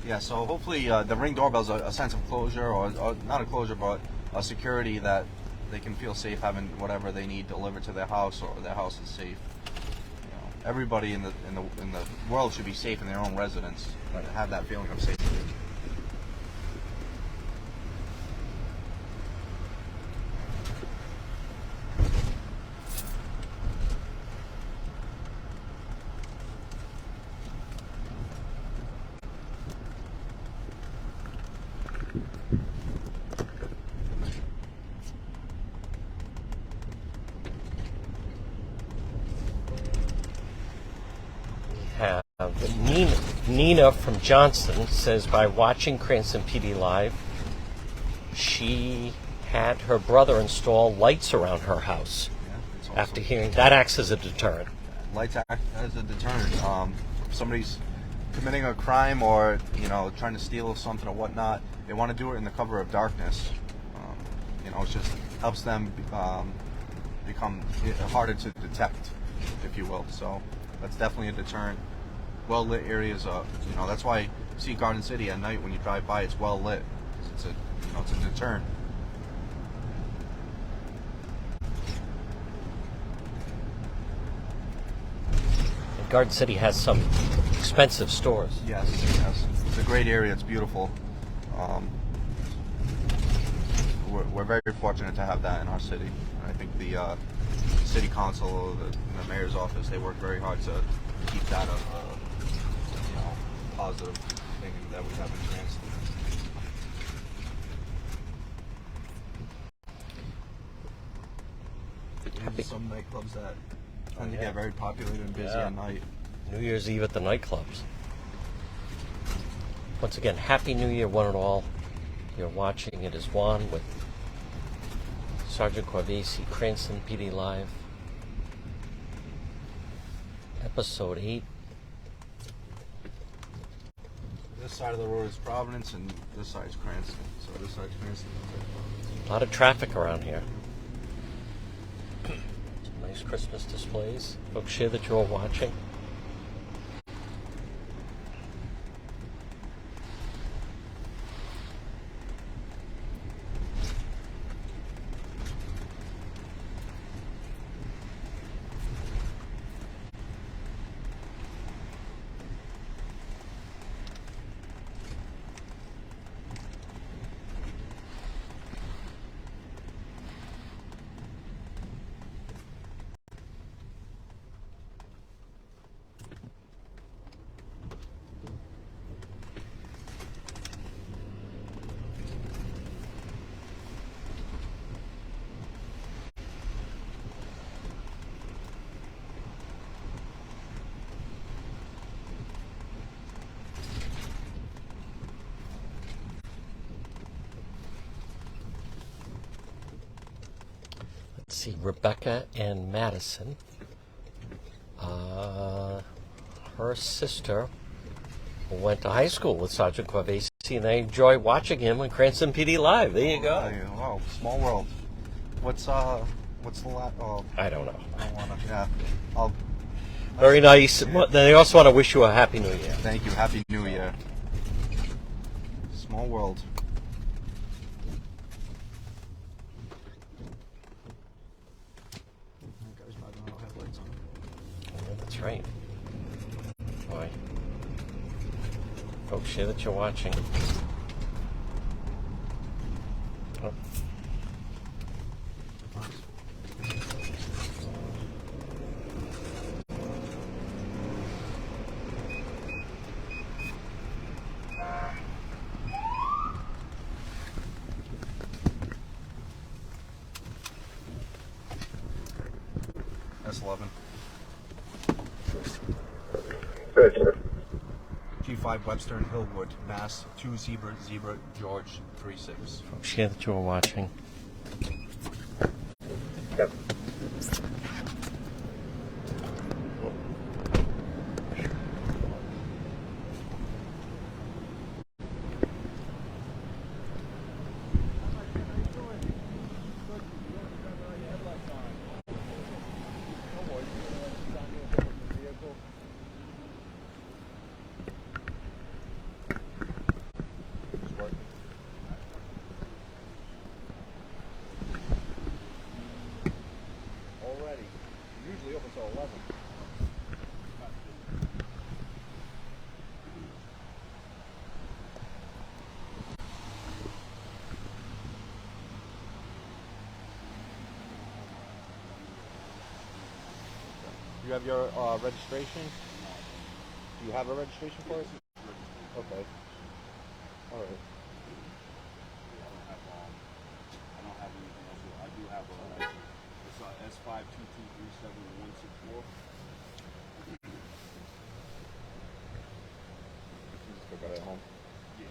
Yeah, so hopefully the Ring doorbell's a sense of closure, or not a closure, but a security that they can feel safe having whatever they need delivered to their house, or their house is safe. everybody in the world should be safe in their own residence. Right. Have that feeling of safety. Nina from Johnston says by watching Cranston PD Live, she had her brother install lights around her house. Yeah, after hearing that acts as a deterrent. Lights act as a deterrent. If somebody's committing a crime or trying to steal something or whatnot, they want to do it in the cover of darkness. It just helps them become harder to detect, if you will. So that's definitely a deterrent. Well lit areas, that's why you see Garden City at night when you drive by. It's well lit. It's a deterrent. And Garden City has some expensive stores. Yes. It's a great area. It's beautiful. We're very fortunate to have that in our city. I think the city council, the mayor's office, they work very hard to keep that a positive thing that we have in Cranston. There's some nightclubs that tend to get very populated and busy at night. New Year's Eve at the nightclubs. Once again, Happy New Year, one and all. You're watching It Is Juan with Sergeant Corvesi, Cranston PD Live. Episode 8. This side of the road is Providence and this side is Cranston. So this side is Cranston. A lot of traffic around here. Some nice Christmas displays. Folks, share that you're watching. See, Rebecca and Madison. Her sister went to high school with Sergeant Corvesi, and they enjoy watching him on Cranston PD Live. There you go. Wow, small world. What's the last? Oh, I don't know. I don't wanna. Yeah, Very nice. They also want to wish you a Happy New Year. Thank you. Happy New Year. Small world. That's right. Boy. Folks, share that you're watching. Oh. S11. Good, sir. G5 Webster and Hillwood, Mass. 2 Zebra George 36. Folks, share that you're watching. Yep. you have your registration? Do you have a registration for it? Okay. All right. I don't have anything else. I do have a it's S522376164. Still got it at home. Yeah.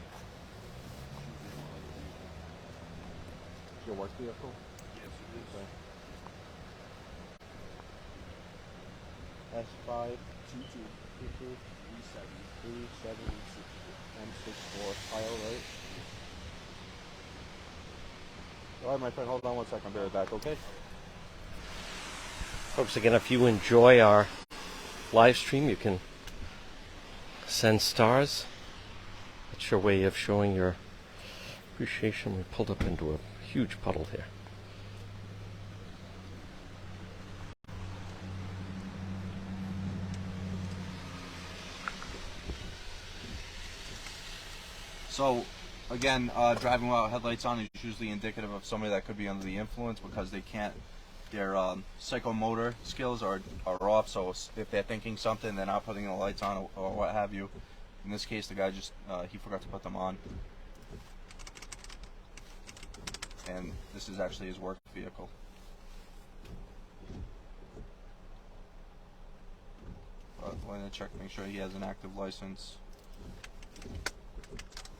Your work vehicle? Yes, it is. Okay. S5 22 37 file, right? All right, my friend, hold on one second. I'll be right back, okay? Folks, again, if you enjoy our live stream, you can send stars. That's your way of showing your appreciation. We pulled up into a huge puddle here. So, again, driving without headlights on is usually indicative of somebody that could be under the influence because they can't, their psychomotor skills are off. So if they're thinking something, they're not putting the lights on or what have you. In this case, the guy just, he forgot to put them on. And this is actually his work vehicle. But I'm going to check, make sure he has an active license.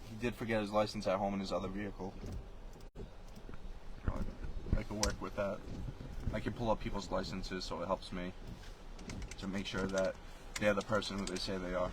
He did forget his license at home in his other vehicle. I can work with that. I can pull up people's licenses, so it helps me to make sure that they're the person who they say they are.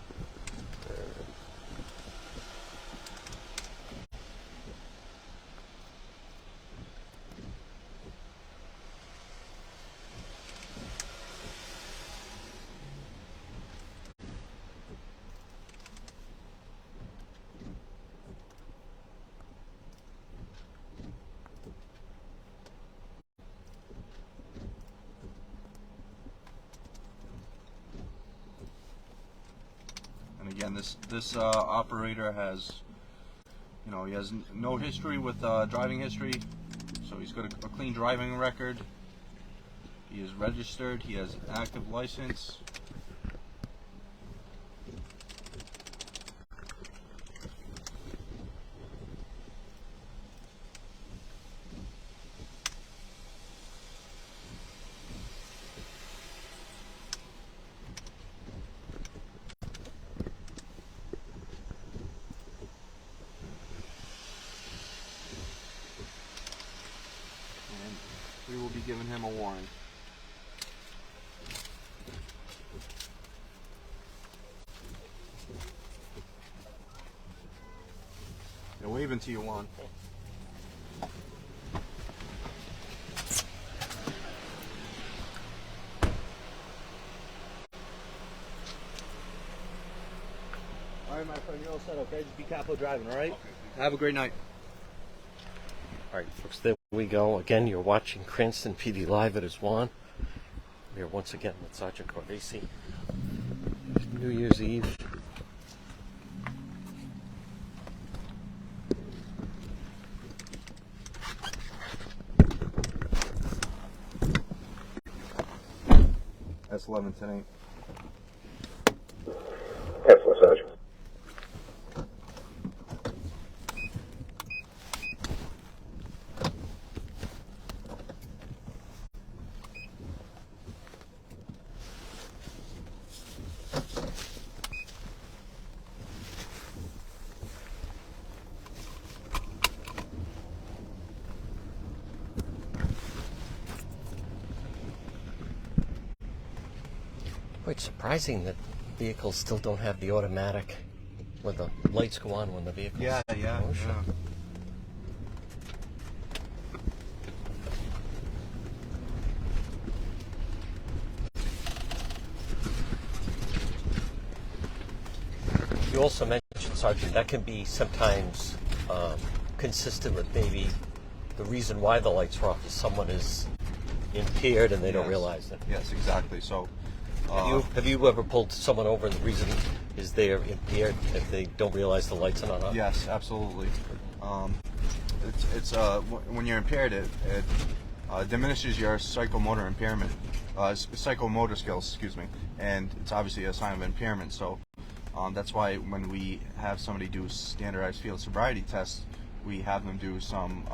Again, this operator has, you know, he has no history with driving history, so he's got a clean driving record. He is registered. He has an active license. We will be giving him a warning. You're waving to you on. All right, my friend, you're all set, okay? Just be careful driving, all right? Okay. Have a great night. All right, folks, there we go. Again, you're watching Cranston PD Live. It is Juan. We're once again with Sergeant Corvesi. New Year's Eve. That's 11-10-8. Yes, Sergeant. Quite surprising that vehicles still don't have the automatic where the lights go on when the vehicle's Yeah. in motion. You also mentioned, Sergeant, that can be sometimes consistent with maybe the reason why the lights are off is someone is impaired and they don't realize it. Yes, exactly. So, Have you ever pulled someone over and the reason is they're impaired if they don't realize the lights are not on? yes, absolutely. It's when you're impaired, diminishes your psychomotor impairment, psychomotor skills, excuse me, and it's obviously a sign of impairment. So that's why when we have somebody do standardized field sobriety tests, we have them do some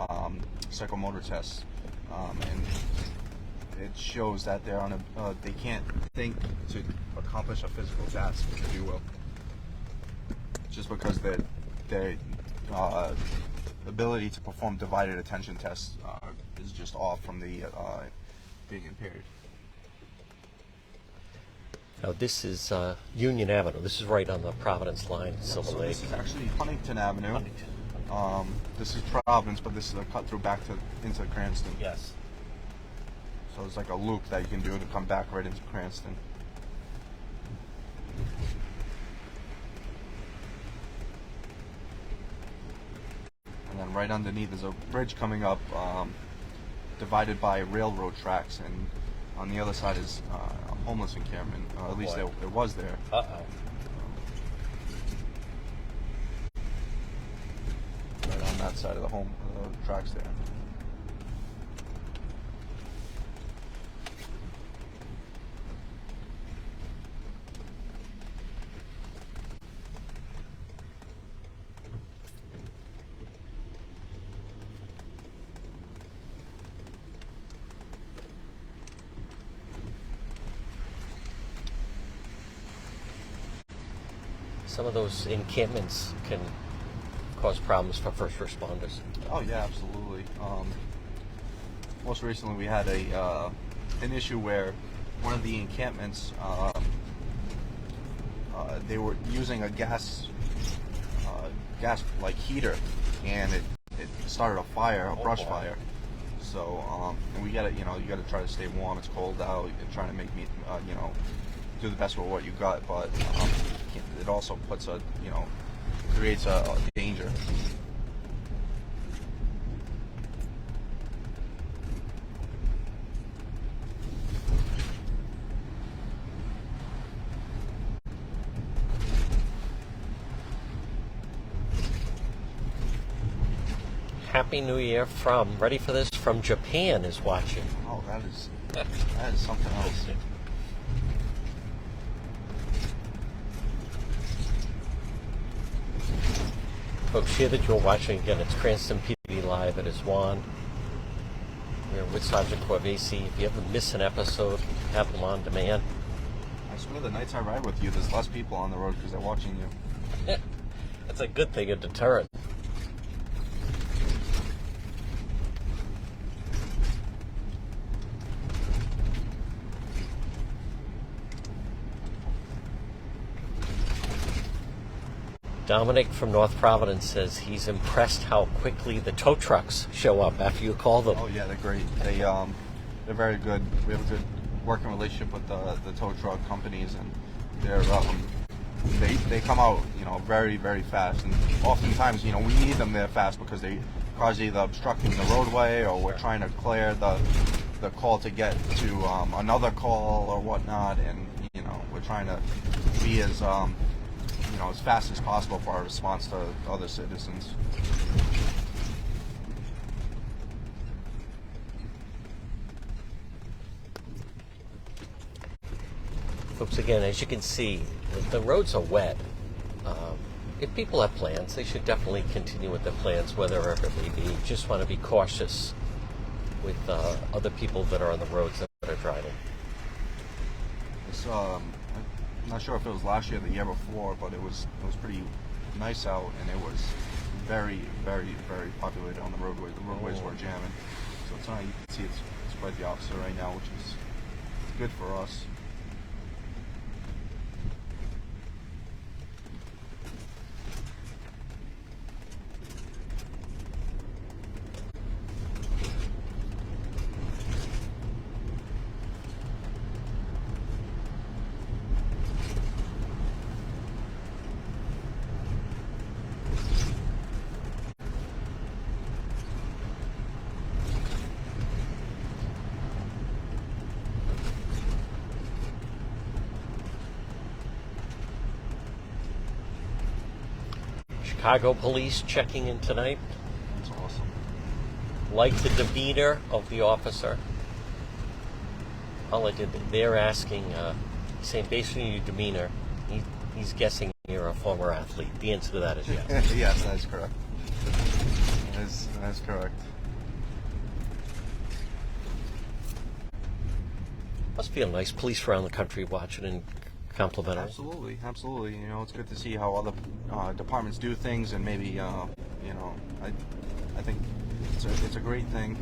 psychomotor tests, and it shows that they're on they can't think to accomplish a physical task, if you will, just because their ability to perform divided attention tests is just off from the being impaired. Now this is Union Avenue. This is right on the Providence line, Silver So Lake. this is actually Huntington Avenue. This is Providence, but this is a cut through back into Cranston. Yes. So it's like a loop that you can do to come back right into Cranston. And then right underneath is a bridge coming up, divided by railroad tracks, and on the other side is a homeless encampment. At least Boy. it was there. Uh-oh. Right on that side of the tracks there. Some of those encampments can cause problems for first responders. Oh yeah, absolutely. Most recently, we had an issue where one of the encampments they were using a gas like heater, and it started a fire, a brush fire. So and we gotta you gotta try to stay warm. It's cold out. You're trying to make me do the best with what you got, but it also puts creates a danger. Happy New Year from, ready for this, from Japan is watching. Oh, that is something else. Folks, here that you're watching again, it's Cranston PD Live. It is Juan. We're with Sergeant Corvesi. If you ever miss an episode, have them on demand. I swear the nights I ride with you, there's less people on the road because they're watching you. That's a good thing, a deterrent. Dominic from North Providence says he's impressed how quickly the tow trucks show up after you call them. Oh yeah, they're great. They're very good. We have a good working relationship with the tow truck companies, and they come out very, very fast. And oftentimes we need them there fast because they cause either obstructing the roadway or we're trying to clear the call to get to another call or whatnot, and we're trying to be as as fast as possible for our response to other citizens. Folks, again, as you can see, the roads are wet. If people have plans, they should definitely continue with their plans, whether it may be. Just want to be cautious with other people that are on the roads that are driving. I'm not sure if it was last year or the year before, but it was pretty nice out, and it was very, very, very populated on the roadway. The roadways were jamming. So tonight you can see it's quite the opposite right now, which is good for us. Chicago police checking in tonight. That's awesome. like the demeanor of the officer. All I did, they're asking, saying based on your demeanor, he's guessing you're a former athlete. The answer to that is yes. Yes, that's correct. That's correct. Must feel nice. Police around the country watching and complimenting. Absolutely, absolutely. You know, it's good to see how other departments do things, and maybe, you know, I think it's a great thing.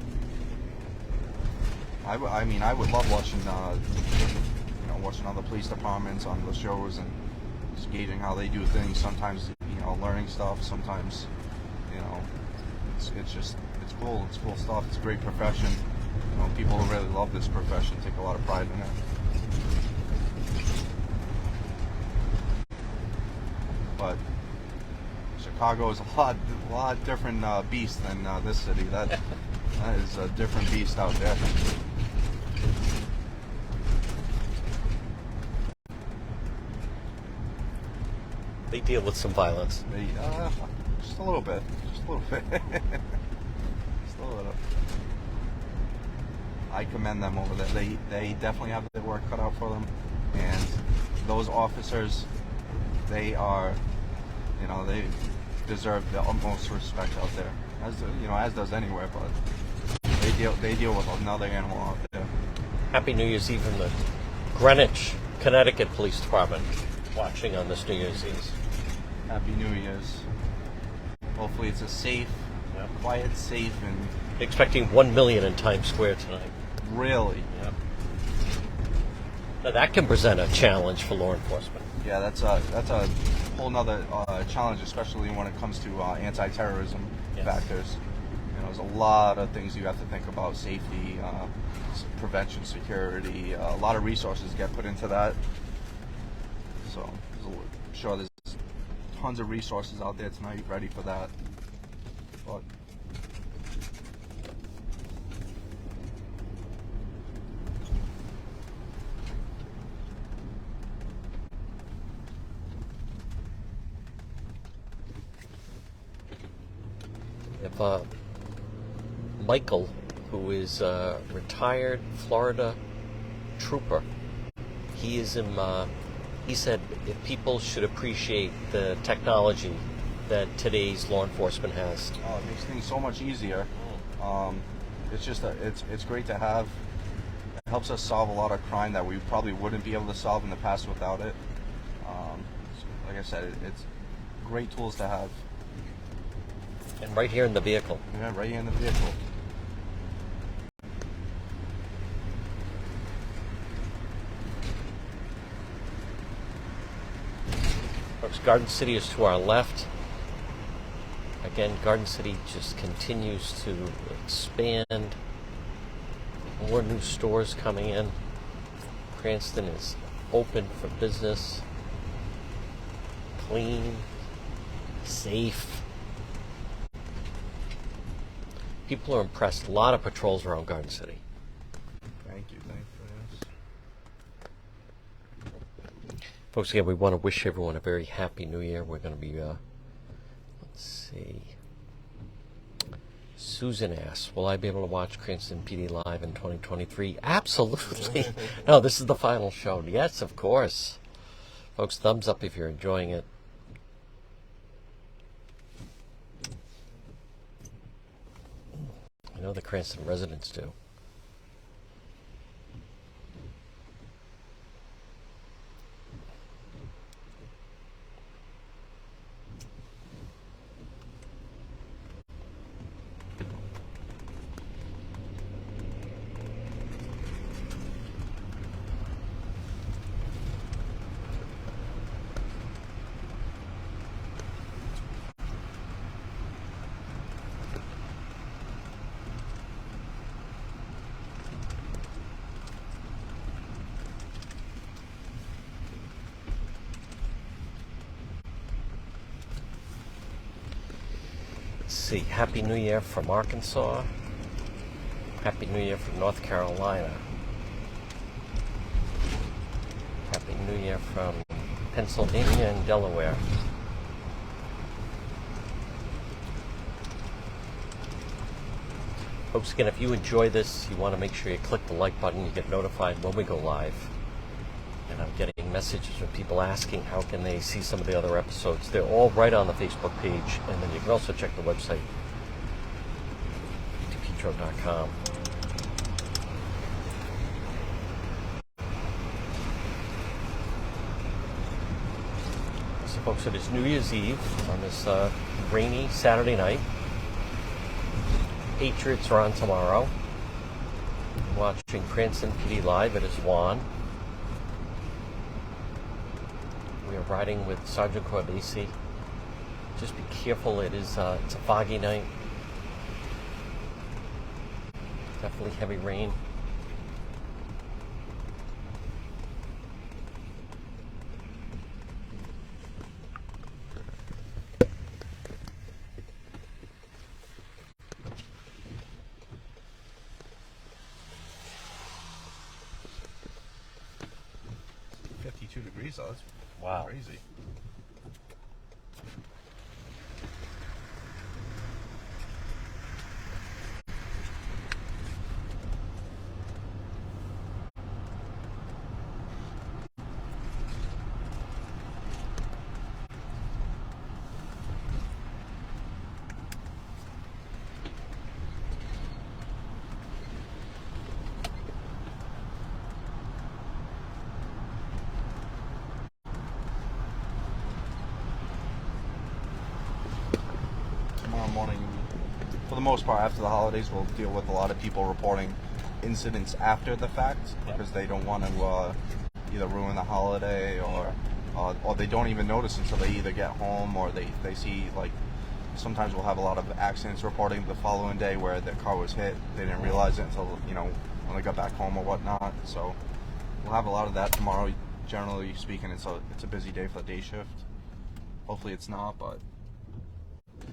I mean, I would love watching, you know, watching other police departments on the shows and just gauging how they do things. Sometimes, you know, learning stuff. Sometimes, you know, it's cool. It's cool stuff. It's a great profession. You know, people who really love this profession take a lot of pride in it. But Chicago is a lot different beast than this city. That is a different beast out there. They deal with some violence. Just a little bit. Just a little bit. Just a little. I commend them over there. They definitely have their work cut out for them, and those officers, they are, you know, they deserve the utmost respect out there. As you know, as does anywhere, but they deal with another animal out there. Happy New Year's Eve from the Greenwich, Connecticut Police Department, watching on this New Year's Eve. Happy New Year's. Hopefully it's a safe, quiet, safe, and expecting 1 million in Times Square tonight. Really? Yep. Now that can present a challenge for law enforcement. Yeah, that's a whole nother challenge, especially when it comes to anti-terrorism factors. You know, there's a lot of things you have to think about: safety, prevention, security. A lot of resources get put into that. So I'm sure there's tons of resources out there tonight ready for that. But if Michael, who is a retired Florida trooper, he said if people should appreciate the technology that today's law enforcement has. Oh, it makes things so much easier. It's just it's great to have. It helps us solve a lot of crime that we probably wouldn't be able to solve in the past without it. Like I said, it's great tools to have. And right here in the vehicle. Yeah, right here in the vehicle. Folks, Garden City is to our left. Again, Garden City just continues to expand. More new stores coming in. Cranston is open for business. Clean. Safe. People are impressed. A lot of patrols around Garden City. Thank you for this. Folks, again, we want to wish everyone a very happy New Year. We're going to be, let's see. Susan asks, will I be able to watch Cranston PD live in 2023? Absolutely. No, this is the final show. Yes, of course. Folks, thumbs up if you're enjoying it. I know the Cranston residents do. See, Happy New Year from Arkansas. Happy New Year from North Carolina. Happy New Year from Pennsylvania and Delaware. Folks, again, if you enjoy this, you want to make sure you click the like button. You get notified when we go live. And I'm getting messages from people asking how can they see some of the other episodes. They're all right on the Facebook page. And then you can also check the website, DePetro.com. So, folks, it is New Year's Eve on this rainy Saturday night. Patriots are on tomorrow. I'm watching Cranston PD Live. It is Juan. We are riding with Sergeant Corbisi. Just be careful. It's a foggy night. Definitely heavy rain. Degrees, though. That's Wow. crazy. Tomorrow morning, for the most part, after the holidays, we'll deal with a lot of people reporting incidents after the fact because they don't want to either ruin the holiday or they don't even notice until they either get home or they see, like, sometimes we'll have a lot of accidents reporting the following day where their car was hit. They didn't realize it until, when they got back home or whatnot. So we'll have a lot of that tomorrow. Generally speaking, it's a busy day for the day shift. Hopefully it's not, but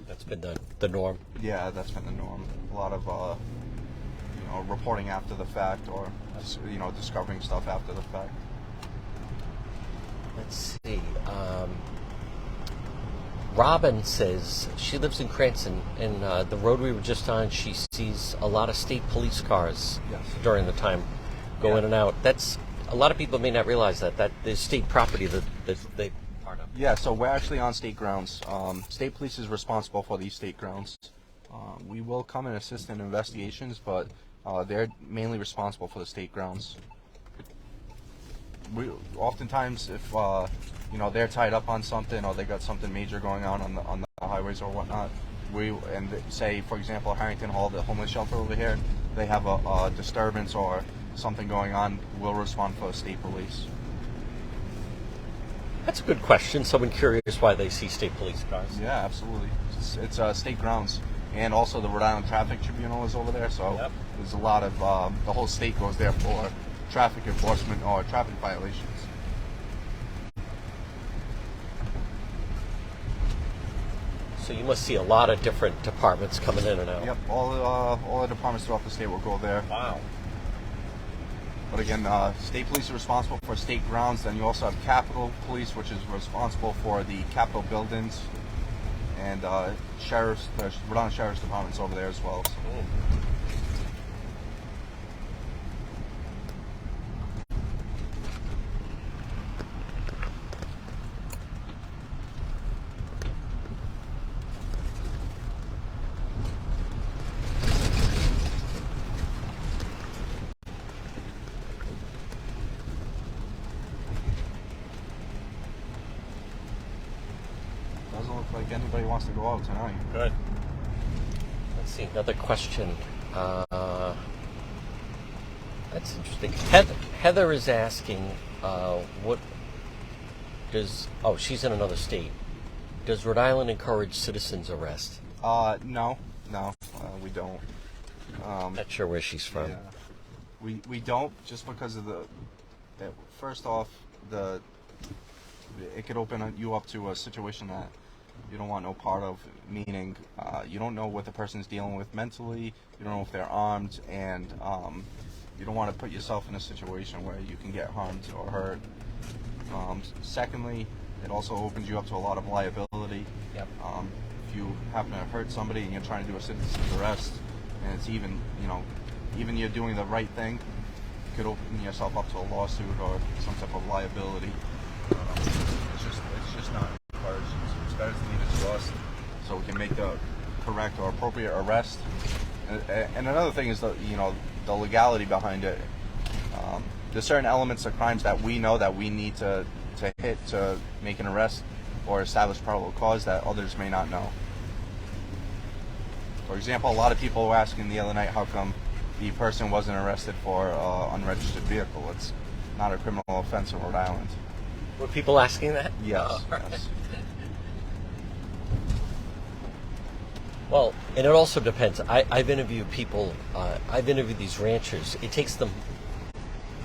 That's been the norm. yeah, that's been the norm. A lot of reporting after the fact or discovering stuff after the fact. Let's see. Robin says she lives in Cranston, and the road we were just on, she sees a lot of state police cars Yes. during the time go Yeah. in and out. That's a lot of people may not realize that there's state property that they part of. Yeah, so we're actually on state grounds. State police is responsible for these state grounds. We will come and assist in investigations, but they're mainly responsible for the state grounds. We oftentimes, if they're tied up on something or they got something major going on the highways or whatnot, say, for example, Harrington Hall, the homeless shelter over here, they have a disturbance or something going on, we'll respond for state police. That's a good question. Someone curious why they see state police cars. Yeah, absolutely. It's state grounds. And also the Rhode Island Traffic Tribunal is over there, so Yep. there's a lot of, the whole state goes there for traffic enforcement or traffic violations. So you must see a lot of different departments coming in and out. Yep, all the departments throughout the state will go there. Wow. But again, state police are responsible for state grounds. Then you also have Capitol Police, which is responsible for the Capitol buildings, and there's Rhode Island Sheriff's Department's over there as well. So. Doesn't look like anybody wants to go out tonight. Good. Let's see, another question. That's interesting. Heather is asking, what does... Oh, she's in another state. Does Rhode Island encourage citizens arrest? No, we don't. Not sure where she's from. Yeah. We don't, just because of first off, it could open you up to a situation that you don't want no part of, meaning you don't know what the person's dealing with mentally, you don't know if they're armed, and you don't want to put yourself in a situation where you can get harmed or hurt. Secondly, it also opens you up to a lot of liability. Yep. If you happen to hurt somebody and you're trying to do a citizen's arrest, and it's even, even you're doing the right thing, you could open yourself up to a lawsuit or some type of liability. It's just not encouraged. It's better to leave it to us so we can make the correct or appropriate arrest. And another thing is the legality behind it. There's certain elements of crimes that we know that we need to hit to make an arrest or establish probable cause that others may not know. For example, a lot of people were asking the other night how come the person wasn't arrested for unregistered vehicle. It's not a criminal offense in Rhode Island. Were people asking that? Yes. Oh. Yes. Well, and it also depends. I've interviewed people, I've interviewed these ranchers. It takes them,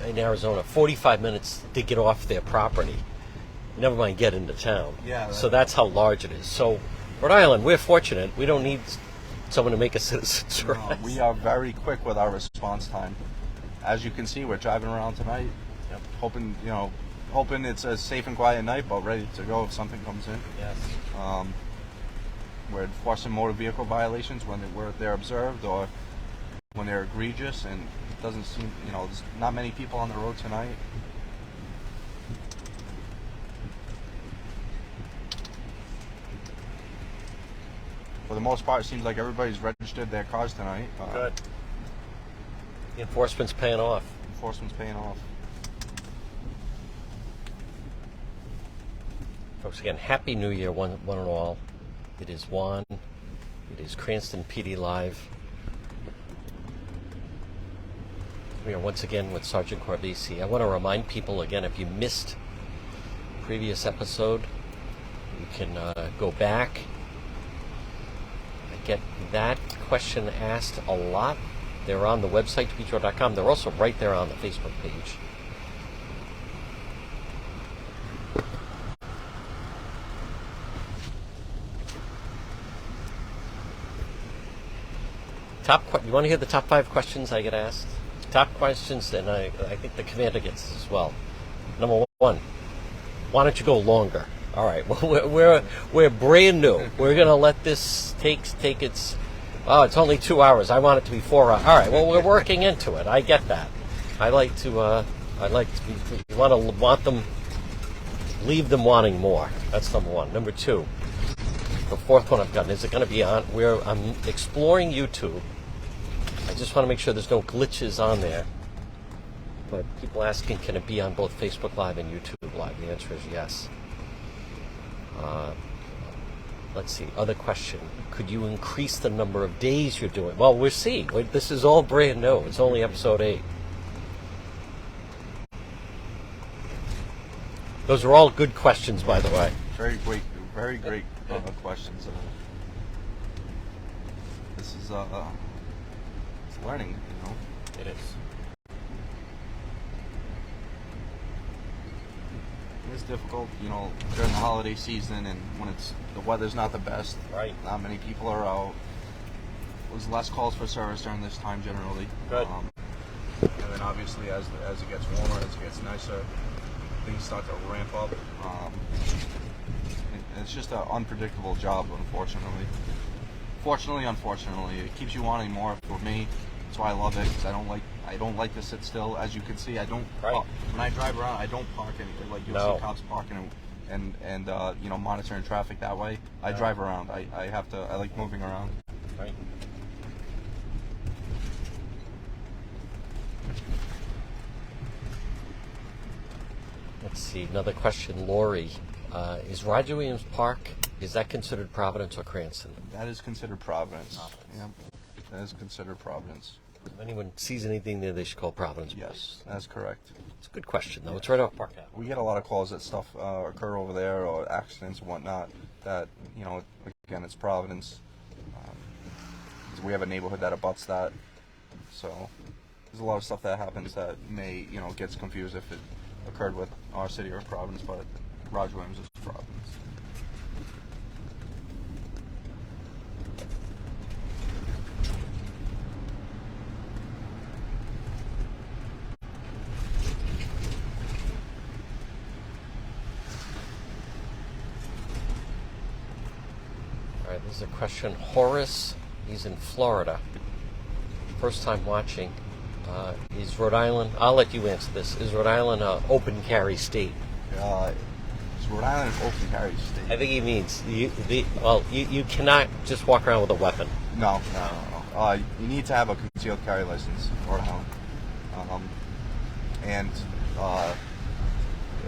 in Arizona, 45 minutes to get off their property. Never mind get into town. Yeah. So that's how large it is. So, Rhode Island, we're fortunate. We don't need someone to make a citizen's arrest. No, we are very quick with our response time. As you can see, we're driving around tonight, Yep. hoping it's a safe and quiet night, but ready to go if something comes in. Yes. We're enforcing motor vehicle violations when they're observed or when they're egregious, and it doesn't seem, there's not many people on the road tonight. For the most part, it seems like everybody's registered their cars tonight. Good. The enforcement's paying off. Enforcement's paying off. Folks, again, Happy New Year, one and all. It is Juan. It is Cranston PD Live. We are once again with Sergeant Corbisi. I want to remind people again, if you missed the previous episode, you can go back. I get that question asked a lot. They're on the website, DePetro.com. They're also right there on the Facebook page. You want to hear the top 5 questions I get asked? Top questions, and I think the commander gets this as well. Number 1, why don't you go longer? All right, well, we're brand new. We're gonna let this take its. Oh, it's only 2 hours. I want it to be 4 hours. All right, well, we're working into it. I get that. I want them, leave them wanting more. That's number 1. Number 2, the 4th one I've gotten, is it going to be on? I'm exploring YouTube. I just want to make sure there's no glitches on there. But people asking, can it be on both Facebook Live and YouTube Live? The answer is yes. Let's see. Other question. Could you increase the number of days you're doing? Well, we'll see. This is all brand new. It's only episode 8. Those are all good questions, by the way. Very great questions. This is it's learning, It is. It's difficult, during the holiday season and when the weather's not the best. Right. Not many people are out. There's less calls for service during this time generally. Good. And then obviously as it gets warmer, as it gets nicer, things start to ramp up. It's just an unpredictable job, unfortunately. Unfortunately, it keeps you wanting more. For me, that's why I love it, because I don't like to sit still. As you can see, I don't. Right. When I drive around, I don't park anywhere. Like you'll see cops parking and monitoring traffic that way. I drive around. I like moving around. Right. Let's see, another question, Lori. Is Roger Williams Park, is that considered Providence or Cranston? That is considered Providence. Yep. That is considered Providence. If anyone sees anything there, they should call Providence. Yes, that's correct. It's a good question, though. It's right off Park Avenue. We get a lot of calls that stuff occur over there, or accidents and whatnot. That again, it's Providence. We have a neighborhood that abuts that, so there's a lot of stuff that happens that may gets confused if it occurred with our city or Providence, but Roger Williams is Providence. All right, this is a question. Horace, he's in Florida. first time watching. Is Rhode Island? I'll let you answer this. Is Rhode Island an open carry state? Is Rhode Island an open carry state? I think he means you cannot just walk around with a weapon. No. You need to have a concealed carry license in Rhode Island. And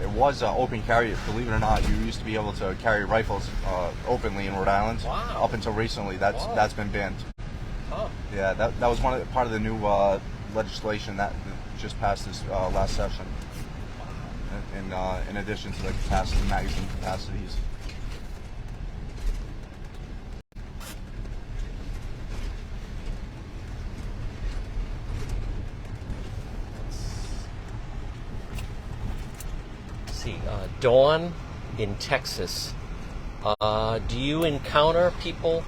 it was open carry. Believe it or not, you used to be able to carry rifles openly in Rhode Island. Wow. Up until recently, that's been banned. Oh. Yeah, that was part of the new legislation that just passed this last session. In addition to the magazine capacities. Dawn in Texas. Do you encounter people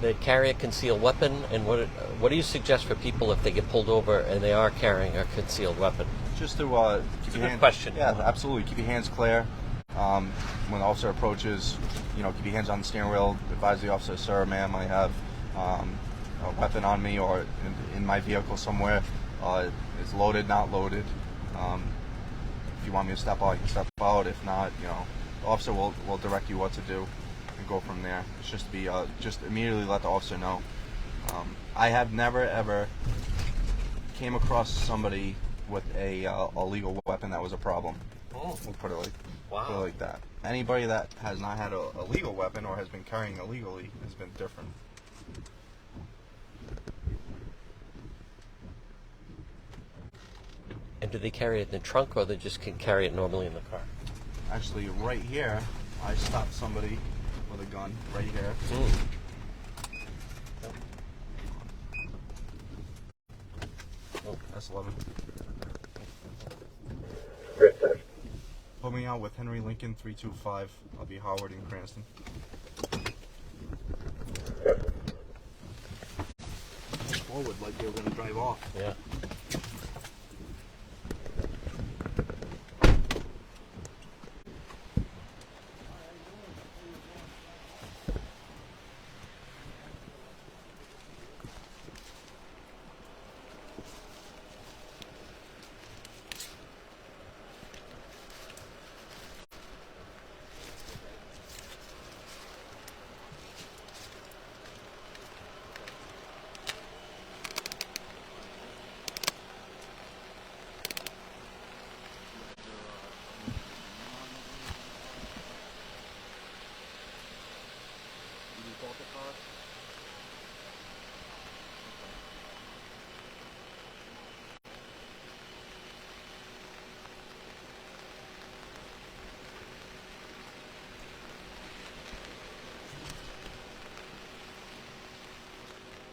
that carry a concealed weapon, and what do you suggest for people if they get pulled over and they are carrying a concealed weapon? Just to keep your hands. Question. Yeah, absolutely. Keep your hands clear. When the officer approaches, keep your hands on the steering wheel. Advise the officer, sir, ma'am, I have a weapon on me or in my vehicle somewhere. It's loaded, not loaded. If you want me to step out, you can step out. If not, the officer will direct you what to do and go from there. It's just to be just immediately let the officer know. I have never ever came across somebody with a legal weapon that was a problem. Oh. We'll put it Wow. like that. Anybody that has not had a legal weapon or has been carrying illegally has been different. And do they carry it in the trunk, or they just can carry it normally in the car? Actually, right here, I stopped somebody with a gun right here. Oh, that's 11. Put me out with Henry Lincoln 325. I'll be Howard in Cranston. Forward like they were going to drive off. Yeah.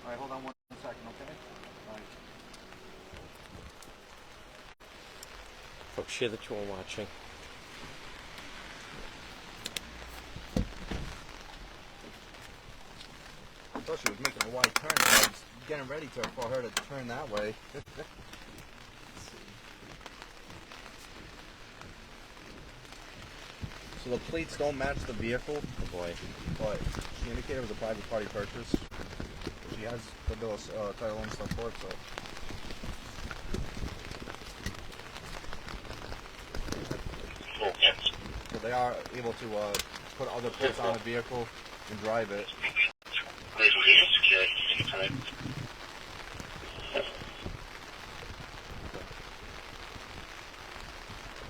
Alright, hold on one second, okay? Alright. Folks, share that you are watching. I thought she was making a wide turn. I was getting ready for her to turn that way. So the plates don't match the vehicle. Oh boy. But she indicated it was a private party purchase. She has the bill of title and stuff for it, so. So they are able to put other plates on the vehicle and drive it.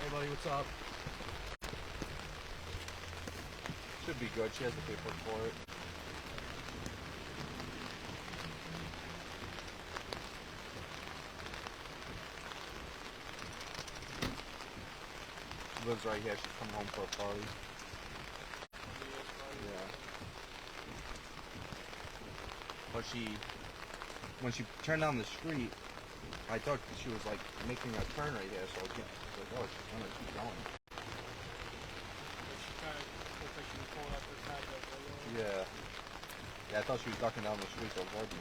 Hey buddy, what's up? Should be good. She has the paperwork for it. She lives right here. She's coming home for a party. Yeah. But when she turned down the street, I thought she was like making a turn right here, so I was like, oh, she's gonna keep going. Yeah. Yeah, I thought she was ducking down the street to avoid me.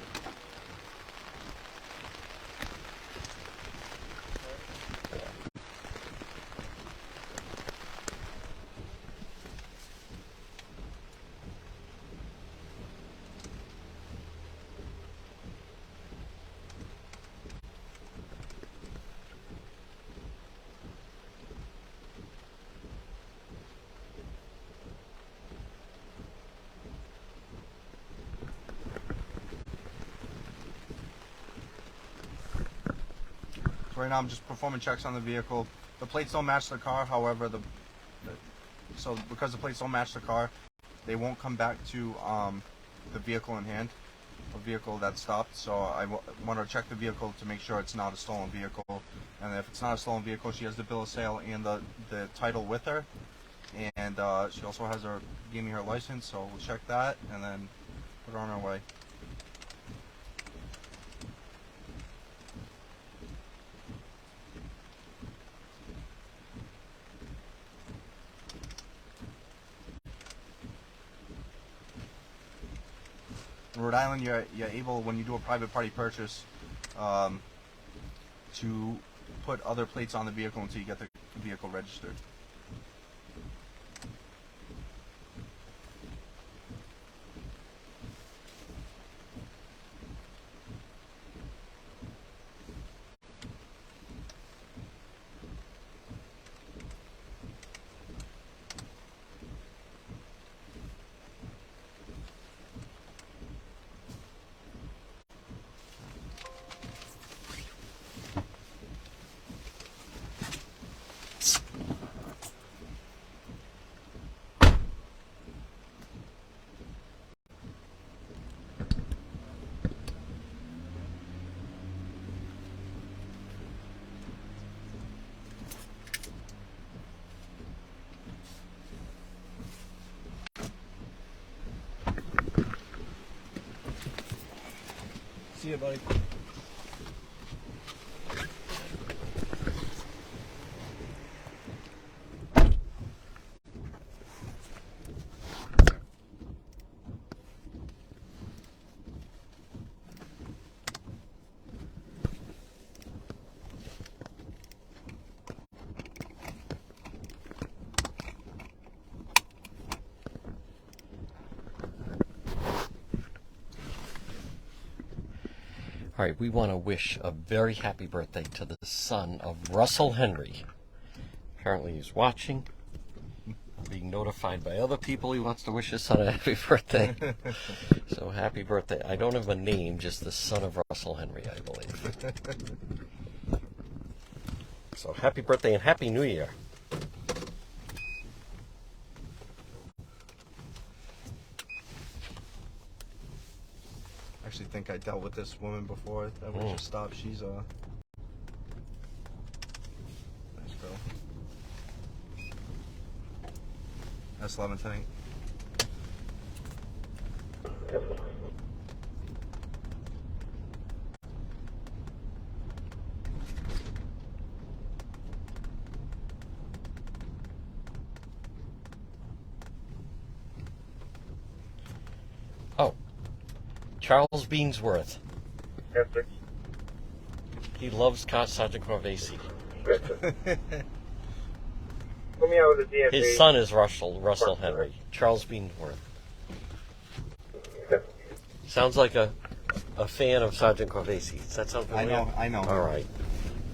right now I'm just performing checks on the vehicle. The plates don't match the car. However, so because the plates don't match the car, they won't come back to the vehicle in hand, a vehicle that's stopped. So I want to check the vehicle to make sure it's not a stolen vehicle. And if it's not a stolen vehicle, she has the bill of sale and the title with her. And she also gave me her license, so we'll check that and then put her on her way. In Rhode Island, you're able, when you do a private party purchase, to put other plates on the vehicle until you get the vehicle registered. See you, buddy. All right, we want to wish a very happy birthday to the son of Russell Henry. Apparently he's watching, being notified by other people he wants to wish his son a happy birthday. So happy birthday. I don't have a name, just the son of Russell Henry, I believe. So happy birthday and happy New Year. I actually think I dealt with this woman before that was just stopped. She's a nice girl. S11 tank. Oh, Charles Beansworth. Yes, sir. He loves Sergeant Corvesi. Yes, sir. Put me out with the DMV. His son is Russell Henry. Charles Beansworth. Okay. Sounds like a fan of Sergeant Corvesi. Does that sound familiar? I know. All right.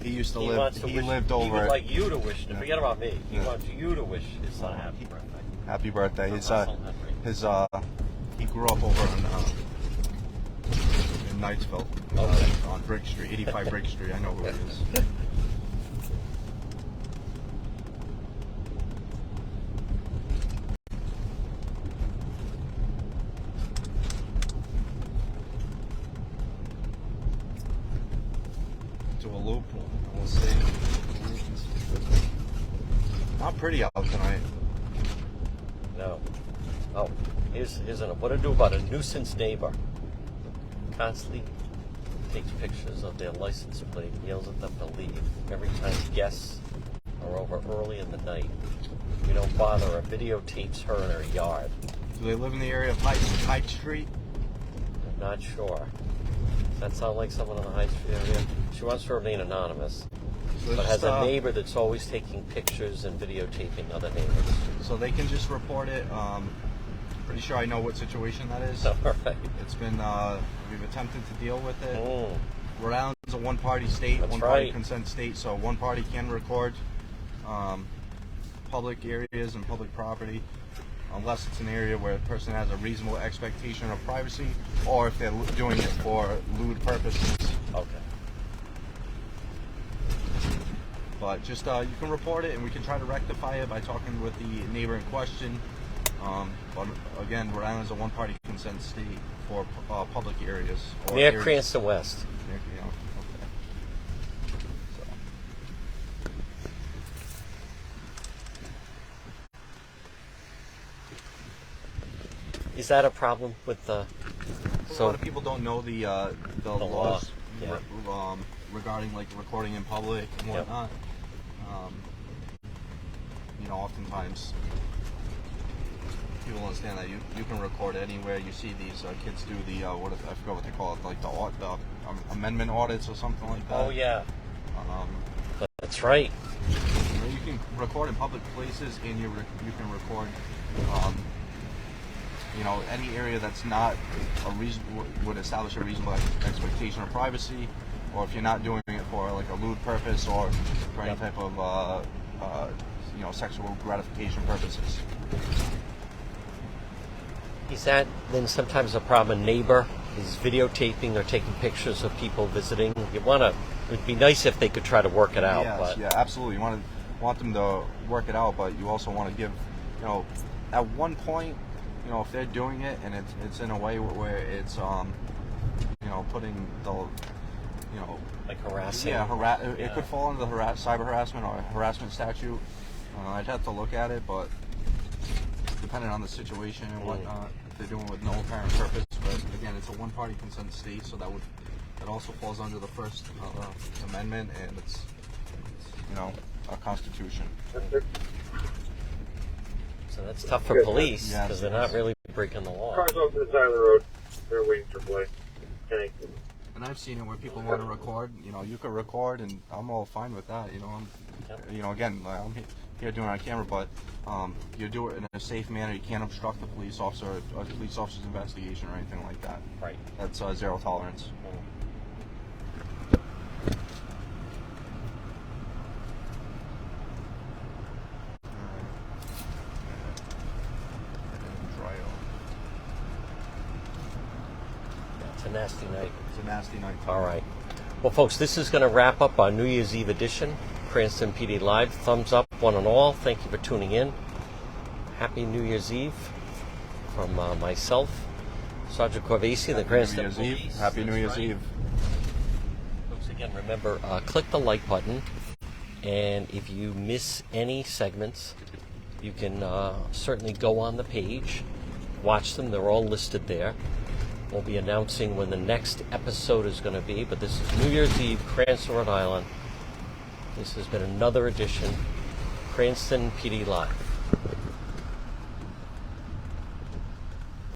He used to He live. wants to He wish, lived He over. would like you to wish. Yeah. Forget about me. He Yeah. wants you to wish his son a happy birthday. Happy birthday. From His Russell Henry. he grew up over in Knightsville, Okay. on Brick Street, 85 Brick Street. I know who it is. To a loophole. We'll see. Not pretty out tonight. No. Oh, here's what to do about a nuisance neighbor. Constantly takes pictures of their license plate, yells at them to leave every time guests are over early in the night. We don't bother her, videotapes her in her yard. Do they live in the area of Hyde Street? I'm not sure. Does that sound like someone in the High Street area? She wants to remain anonymous, So but has just, a neighbor that's always taking pictures and videotaping other neighbors. So they can just report it. Pretty sure I know what situation that is. All right. It's been, we've attempted to deal with it. Mm. Rhode Island's a one-party state, That's one-party right. consent state, so one party can record public areas and public property unless it's an area where a person has a reasonable expectation of privacy or if they're doing it for lewd purposes. Okay. But just you can report it, and we can try to rectify it by talking with the neighbor in question. But again, Rhode Island is a one-party consent state for public areas. Or Near areas, Cranston West. okay. So. Is that a problem with the? A lot of people don't know the laws yeah. Regarding like recording in public and Yep. whatnot. Oftentimes people understand that you can record anywhere. You see these kids do the I forgot what they call it, like the amendment audits or something like that. Oh yeah. That's right. You can record in public places, and you can record. Any area that's not would establish a reasonable expectation of privacy, or if you're not doing it for like a lewd purpose or for any type of sexual gratification purposes. Is that then sometimes a problem? A neighbor is videotaping or taking pictures of people visiting. It'd be nice if they could try to work it out. Yes, but yeah, absolutely. You want them to work it out, but you also want to give, at one point, if they're doing it and it's in a way where it's putting the like harassing. Yeah, it could fall into the cyber harassment or harassment statute. I'd have to look at it, but depending on the situation and whatnot, if they're doing it with no apparent purpose. But again, it's a one-party consent state, so that also falls under the First Amendment, and it's a constitution. So that's tough for police because they're not really breaking the law. Cars off to the side of the road. They're waiting for play. Okay. And I've seen it where people want to record. You could record, and I'm all fine with that. Again, I'm here doing it on camera, but you do it in a safe manner. You can't obstruct the police officer or the police officer's investigation or anything like that. Right. That's zero tolerance. It's a nasty night. It's a nasty night. All right. Well, folks, this is going to wrap up our New Year's Eve edition. Cranston PD Live. Thumbs up, one and all. Thank you for tuning in. Happy New Year's Eve from myself, Sergeant Corvesi, the Cranston Police. Happy New Year's Eve. Folks, again, remember, click the like button. And if you miss any segments, you can certainly go on the page, watch them. They're all listed there. We'll be announcing when the next episode is going to be, but this is New Year's Eve, Cranston, Rhode Island. This has been another edition, Cranston PD Live.